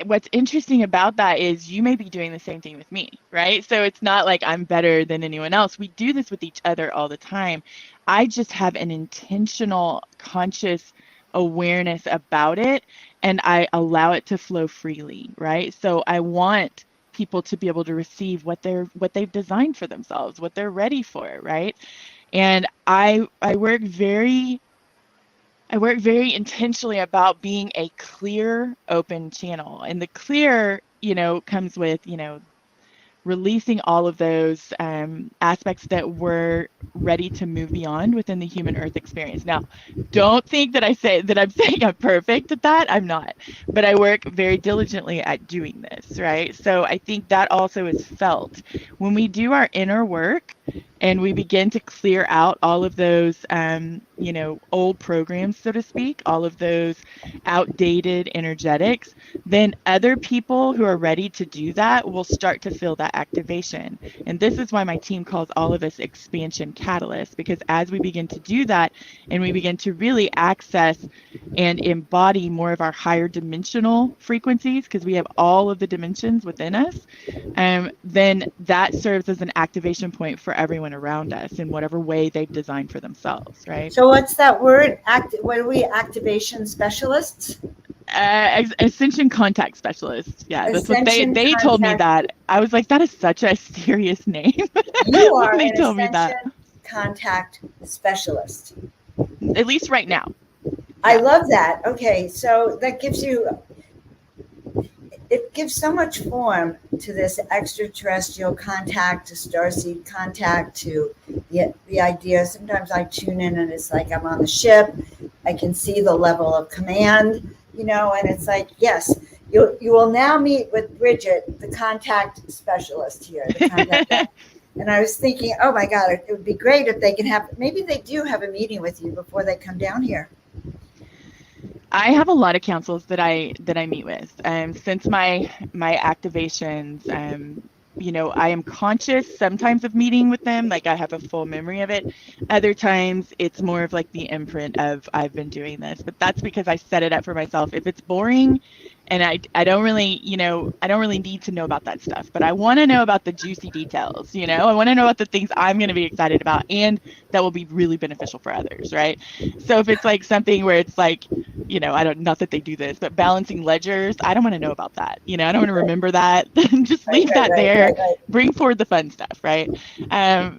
what's interesting about that is you may be doing the same thing with me, right? So it's not like I'm better than anyone else. We do this with each other all the time. I just have an intentional, conscious awareness about it, and I allow it to flow freely, right? So I want people to be able to receive what they've designed for themselves, what they're ready for, right? And I work very intentionally about being a clear, open channel. And the clear, comes with, releasing all of those aspects that we're ready to move beyond within the human earth experience. Now, don't think that I'm saying I'm perfect at that. I'm not, but I work very diligently at doing this, right? So I think that also is felt when we do our inner work and we begin to clear out all of those, old programs, so to speak, all of those outdated energetics, then other people who are ready to do that will start to feel that activation. And this is why my team calls all of us expansion catalysts, because as we begin to do that and we begin to really access and embody more of our higher dimensional frequencies, because we have all of the dimensions within us, then that serves as an activation point for everyone around us in whatever way they've designed for themselves, right? So what's that word? What are we, activation specialists? Ascension contact specialist. Yeah, that's what Ascension they told me that. I was like, that is such a serious name. You are when they an told me that. ascension contact specialist. At least right now. I love that. Okay, so that gives so much form to this extraterrestrial contact, to starseed contact, to the idea. Sometimes I tune in and it's like I'm on the ship. I can see the level of command, and it's like, yes, you will now meet with Bridget, the contact specialist here. The contact and I was thinking, oh my God, it would be great if they can maybe they do have a meeting with you before they come down here. I have a lot of councils that I meet with. Since my activations, I am conscious sometimes of meeting with them, like I have a full memory of it. Other times it's more of like the imprint of I've been doing this, but that's because I set it up for myself. If it's boring and I don't really, I don't really need to know about that stuff, but I want to know about the juicy details, I want to know about the things I'm going to be excited about and that will be really beneficial for others, right? So if it's like something where it's like, not that they do this, but balancing ledgers, I don't want to know about that. I don't want to remember that. Just leave that there. Bring forward the fun stuff, right?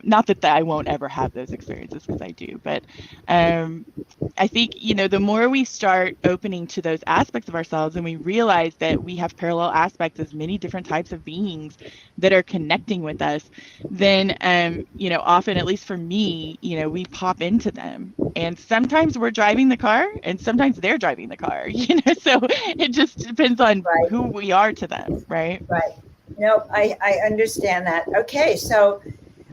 Not that I won't ever have those experiences, because I do, but I think, the more we start opening to those aspects of ourselves and we realize that we have parallel aspects as many different types of beings that are connecting with us, then, often, at least for me, we pop into them. And sometimes we're driving the car and sometimes they're driving the car, so it just depends on who we are to them, right? Right. No, I understand that. Okay, so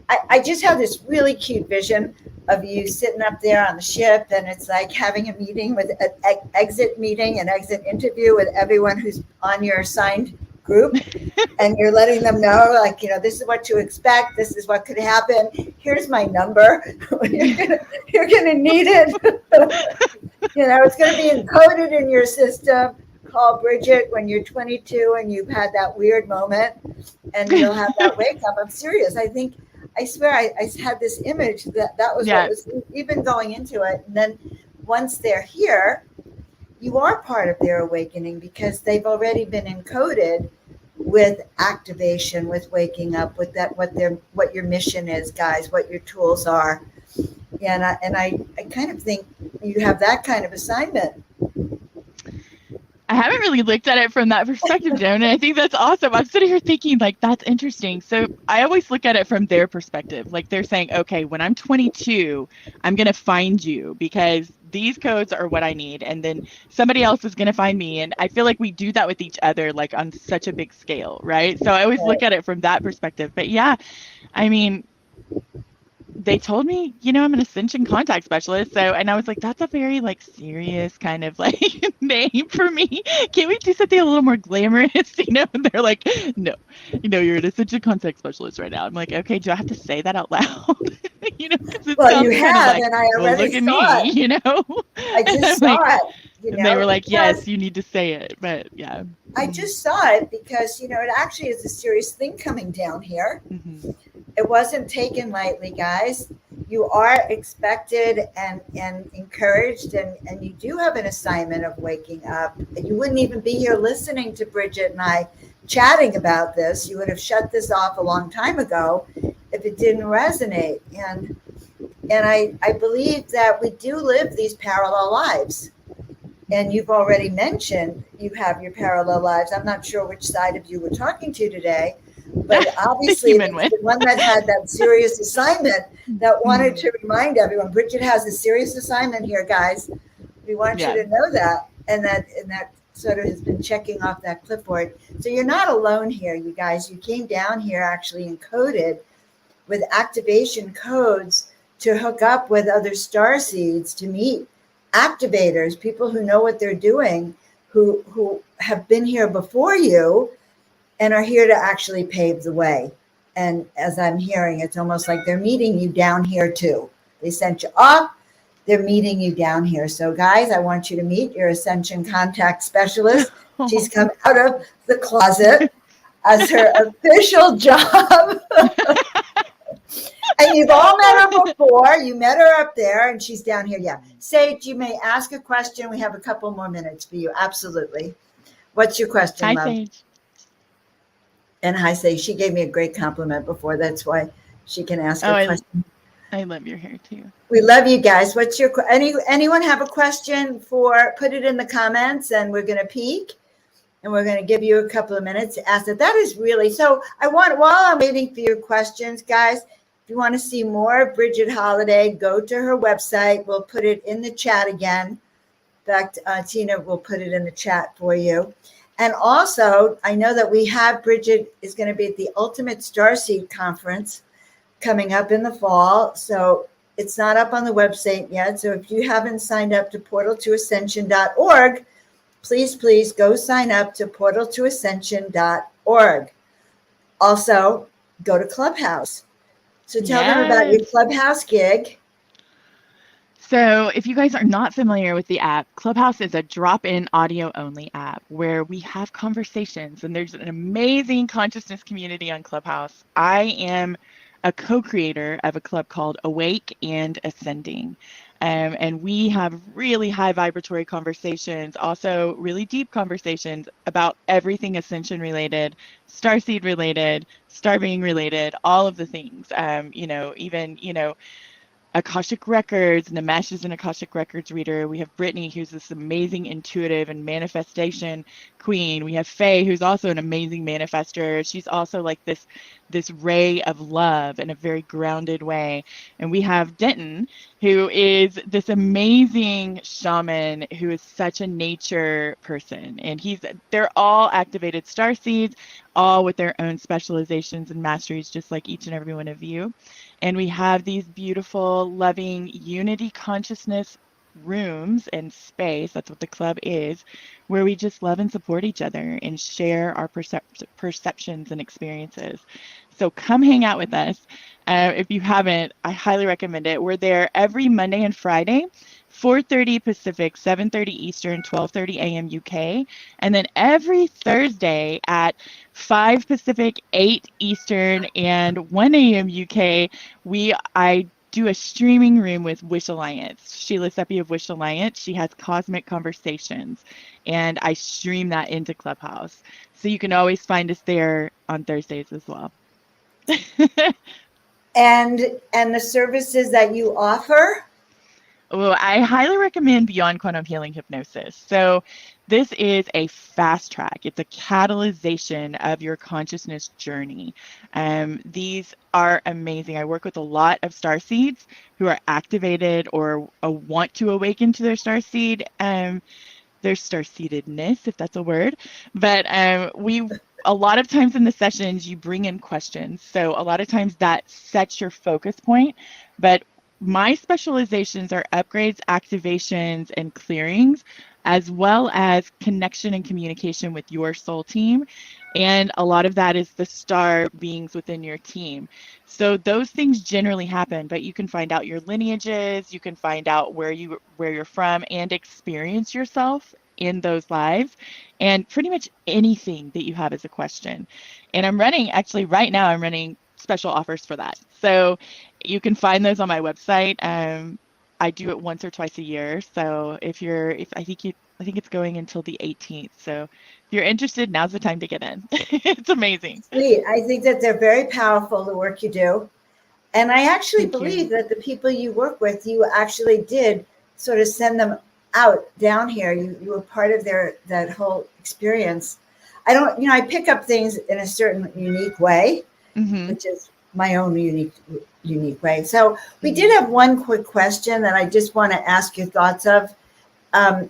I just have this really cute vision of you sitting up there on the ship, and it's like having a meeting with an exit meeting, an exit interview with everyone who's on your assigned group, and you're letting them know, like, this is what to expect, this is what could happen, here's my number, you're gonna need it. It's gonna be encoded in your system. Call Bridget when you're 22 and you've had that weird moment, and you'll have that wake up. I'm serious. I swear I had this image that was what was even going into it. And then once they're here, you are part of their awakening, because they've already been encoded with activation, with waking up, with that, what your mission is, guys, what your tools are. And I kind of think you have that kind of assignment. I haven't really looked at it from that perspective, Joan, and I think that's awesome. I'm sitting here thinking, like, that's interesting. So I always look at it from their perspective. Like, they're saying, okay, when I'm 22, I'm going to find you because these codes are what I need. And then somebody else is going to find me. And I feel like we do that with each other, like on such a big scale, right? So I always look at it from that perspective. But yeah, I mean, they told me, I'm an ascension contact specialist. So, and I was like, that's a very like serious kind of like name for me. Can't we do something a little more glamorous? And they're like, no, you're an ascension contact specialist right now. I'm like, okay, do I have to say that out loud? Well, you have, and I already look at saw me, it. I just saw it. And they were like, yes, you need to say it. But yeah. I just saw it because, it actually is a serious thing coming down here. Mm-hmm. It wasn't taken lightly, guys. You are expected and encouraged, and you do have an assignment of waking up. You wouldn't even be here listening to Bridget and I chatting about this. You would have shut this off a long time ago if it didn't resonate. And I believe that we do live these parallel lives. And you've already mentioned you have your parallel lives. I'm not sure which side of you we're talking to today, but obviously it's the one that had that serious assignment that wanted to remind everyone. Bridget has a serious assignment here, guys. We want you to know that, and that sort of has been checking off that clipboard. So you're not alone here, you guys. You came down here actually encoded with activation codes to hook up with other starseeds, to meet activators, people who know what they're doing, who have been here before you and are here to actually pave the way. And as I'm hearing, it's almost like they're meeting you down here too. They sent you off, they're meeting you down here. So guys, I want you to meet your Ascension Contact Specialist. She's come out of the closet as her official job. And you've all met her before. You met her up there, and she's down here. Yeah. Sage, you may ask a question. We have a couple more minutes for you. Absolutely. What's your question, love? Hi, Sage. And hi, Sage. She gave me a great compliment before. That's why she can ask a question. I love your hair, too. We love you guys. What's your anyone have a question put it in the comments, and we're going to peek. And we're going to give you a couple of minutes to ask it. That is really, so while I'm waiting for your questions, guys, if you want to see more of Bridget Holliday, go to her website. We'll put it in the chat again. In fact, Tina will put it in the chat for you. And also, I know that Bridget is going to be at the Ultimate Starseed Conference coming up in the fall. So it's not up on the website yet. So if you haven't signed up to portaltoascension.org, please go sign up to portaltoascension.org. Also, go to Clubhouse. So tell them about your Yes. Clubhouse gig. So, if you guys are not familiar with the app, Clubhouse is a drop-in audio-only app where we have conversations, and there's an amazing consciousness community on Clubhouse. I am a co-creator of a club called Awake and Ascending. And we have really high vibratory conversations, also really deep conversations about everything ascension related, starseed related, star being related, all of the things. Even, Akashic Records, Namesh is an Akashic Records reader. We have Brittany, who's this amazing intuitive and manifestation queen. We have Faye, who's also an amazing manifester. She's also like this ray of love in a very grounded way. And we have Denton, who is this amazing shaman who is such a nature person. And they're all activated starseeds, all with their own specializations and masteries, just like each and every one of you. And we have these beautiful, loving unity consciousness rooms and space. That's what the club is, where we just love and support each other and share our perceptions and experiences. So come hang out with us. If you haven't, I highly recommend it. We're there every Monday and Friday, 4:30 Pacific, 7:30 Eastern, 12:30 a.m. UK. And then every Thursday at 5 Pacific, 8 Eastern, and 1 a.m. UK, I do a streaming room with Wish Alliance. Sheila Seppi of Wish Alliance. She has cosmic conversations, and I stream that into Clubhouse. So you can always find us there on Thursdays as well. And the services that you offer? Well, I highly recommend Beyond Quantum Healing Hypnosis. So this is a fast track. It's a catalyzation of your consciousness journey. These are amazing. I work with a lot of starseeds who are activated or want to awaken to their starseed, their starseededness, if that's a word. But a lot of times in the sessions, you bring in questions. So a lot of times that sets your focus point. But my specializations are upgrades, activations, and clearings, as well as connection and communication with your soul team. And a lot of that is the star beings within your team. So those things generally happen, but you can find out your lineages, you can find out where you're from and experience yourself in those lives, and pretty much anything that you have as a question. And actually right now I'm running special offers for that. So you can find those on my website. I do it once or twice a year. So I think it's going until the 18th. So if you're interested, now's the time to get in. It's amazing. Sweet. I think that they're very powerful, the work you do. And I actually believe you. that the people you work with, you actually did sort of send them out down here. You were part of that whole experience. I pick up things in a certain unique way, which is my own unique way. So we did have one quick question that I just want to ask your thoughts of.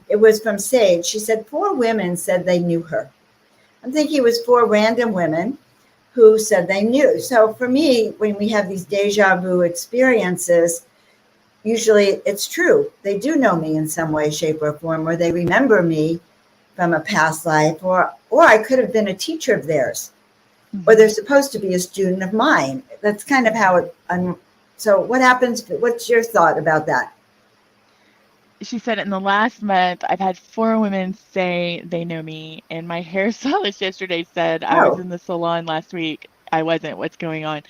It was from Sage. She said 4 women said they knew her. I'm thinking it was 4 random women who said they knew. So for me, when we have these deja vu experiences, usually it's true. They do know me in some way, shape, or form, or they remember me from a past life, or I could have been a teacher of theirs, or they're supposed to be a student of mine. That's kind of how it. So what happens? What's your thought about that? She said in the last month, I've had 4 women say they know me, and my hairstylist yesterday said I was in the salon last week. I wasn't. What's going on?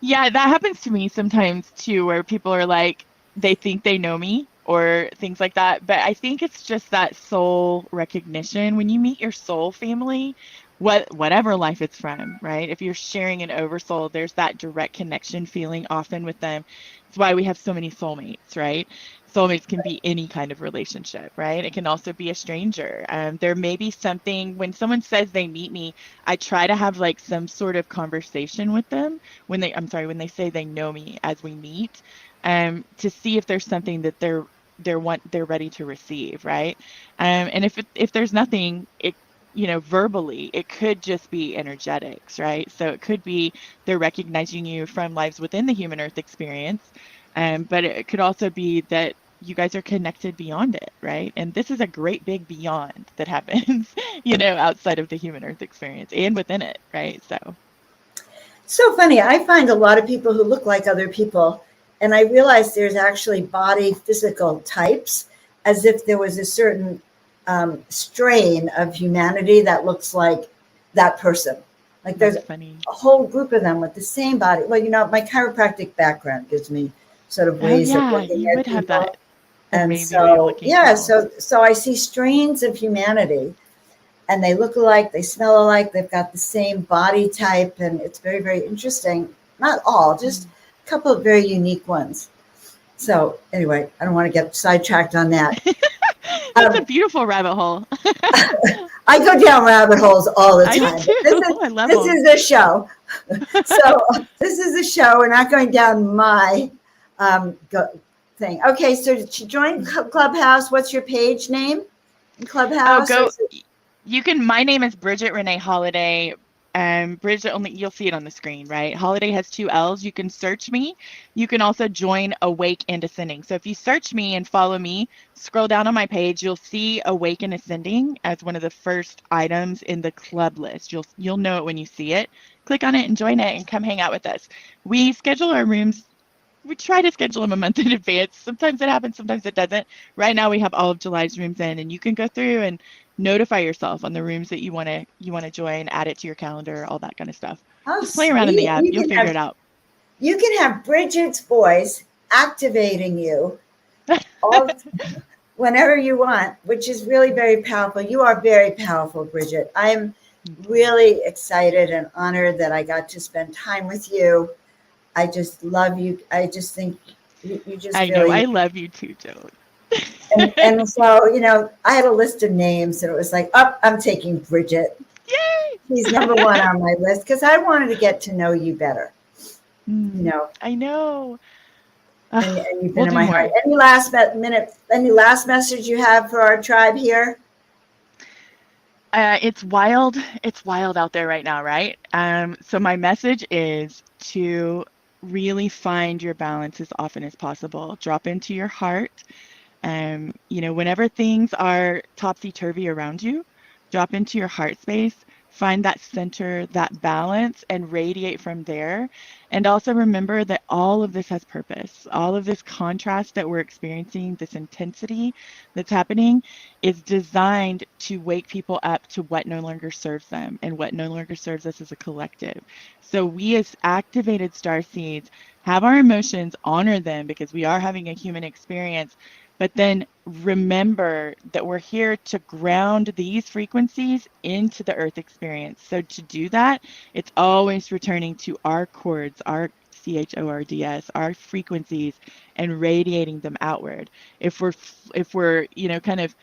Yeah, that happens to me sometimes too, where people are like, they think they know me or things like that. But I think it's just that soul recognition. When you meet your soul family, whatever life it's from, right? If you're sharing an oversoul, there's that direct connection feeling often with them. It's why we have so many soulmates, right? Soulmates can be any kind of relationship, right? It can also be a stranger. There may be something when someone says they meet me, I try to have like some sort of conversation with them when they say they know me as we meet, to see if there's something that they're ready to receive, right? And if there's nothing, verbally, it could just be energetics, right? So it could be they're recognizing you from lives within the human earth experience, but it could also be that you guys are connected beyond it, right? And this is a great big beyond that happens, outside of the human earth experience and within it, right? So. So funny. I find a lot of people who look like other people, and I realize there's actually body physical types, as if there was a certain strain of humanity that looks like that person. Like there's That's funny. a whole group of them with the same body. Well, my chiropractic background gives me sort of Oh ways of yeah, looking you at would have people. that And amazing way of so, looking at yeah, people. so I see strains of humanity, and they look alike, they smell alike, they've got the same body type, and it's very, very interesting. Not all, just a couple of very unique ones. So anyway, I don't want to get sidetracked on that. That's a beautiful rabbit hole. I go down rabbit holes all the I do time. too. This I love this them. is a show. So this is a show. We're not going down my thing. Okay, so to join Clubhouse, what's your page name in Oh, Clubhouse? go. You can. My name is Bridget Renee Holliday. Bridget, only you'll see it on the screen, right? Holiday has 2 L's. You can search me. You can also join Awake and Ascending. So if you search me and follow me, scroll down on my page, you'll see Awake and Ascending as one of the first items in the club list. You'll know it when you see it. Click on it and join it and come hang out with us. We schedule our rooms. We try to schedule them a month in advance. Sometimes it happens, sometimes it doesn't. Right now we have all of July's rooms in, and you can go through and notify yourself on the rooms that you want to join, add it to your calendar, all that kind of stuff. Oh, Just play around in the sweet. app. You'll figure it out. You can have Bridget's voice activating you all whenever you want, which is really very powerful. You are very powerful, Bridget. I'm really excited and honored that I got to spend time with you. I just love you. I just think you just I know. I love you too, Joan. and so, I had a list of names and it was like, oh, I'm taking Bridget. Yay! She's number one on my list because I wanted to get to know you better. I know. And you've We'll been in do my more. heart. Any last message you have for our tribe here? It's wild. It's wild out there right now, right? So my message is to really find your balance as often as possible. Drop into your heart. Whenever things are topsy-turvy around you, drop into your heart space, find that center, that balance, and radiate from there. And also remember that all of this has purpose. All of this contrast that we're experiencing, this intensity that's happening, is designed to wake people up to what no longer serves them and what no longer serves us as a collective. So we as activated starseeds have our emotions, honor them because we are having a human experience, but then remember that we're here to ground these frequencies into the earth experience. So to do that, it's always returning to our chords, our CHORDS, our frequencies, and radiating them outward. If we're kind of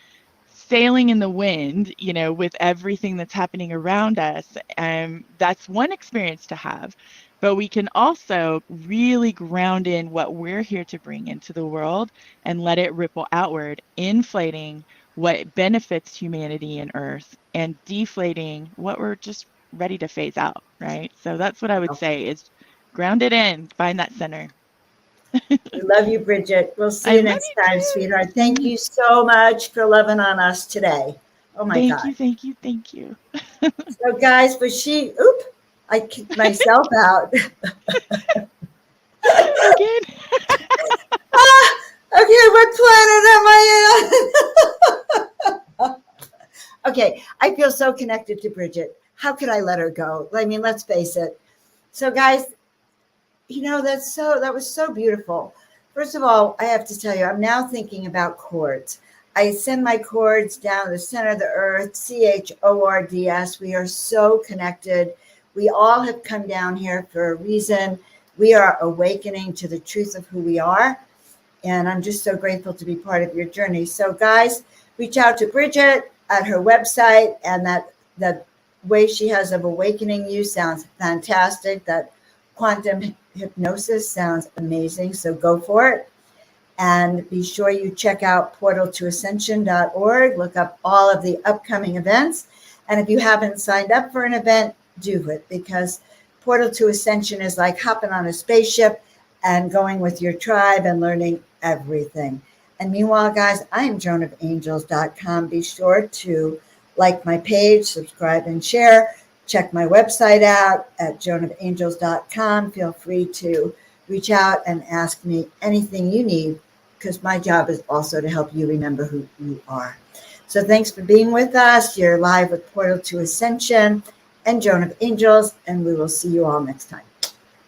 sailing in the wind, with everything that's happening around us, that's one experience to have. But we can also really ground in what we're here to bring into the world and let it ripple outward, inflating what benefits humanity and Earth and deflating what we're just ready to phase out, right? So that's what I would say is ground it in, find that center. We love you, Bridget. We'll see I you love next time, you sweetheart. Thank too. you so much for loving on us today. Oh my Thank God. you, thank you, thank you. So guys, I kicked myself out. Again. Okay, what planet am I in? Okay, I feel so connected to Bridget. How could I let her go? I mean, let's face it. So guys, that was so beautiful. First of all, I have to tell you, I'm now thinking about chords. I send my chords down the center of the earth, CHORDS. We are so connected. We all have come down here for a reason. We are awakening to the truth of who we are. And I'm just so grateful to be part of your journey. So guys, reach out to Bridget at her website, and that way she has of awakening you sounds fantastic. That quantum hypnosis sounds amazing. So go for it. And be sure you check out portaltoascension.org. Look up all of the upcoming events. And if you haven't signed up for an event, do it, because Portal to Ascension is like hopping on a spaceship and going with your tribe and learning everything. And meanwhile, guys, I am joanofangels.com. Be sure to like my page, subscribe, and share. Check my website out at joanofangels.com. Feel free to reach out and ask me anything you need, because my job is also to help you remember who you are. So thanks for being with us. You're live with Portal to Ascension and Joan of Angels, and we will see you all next time.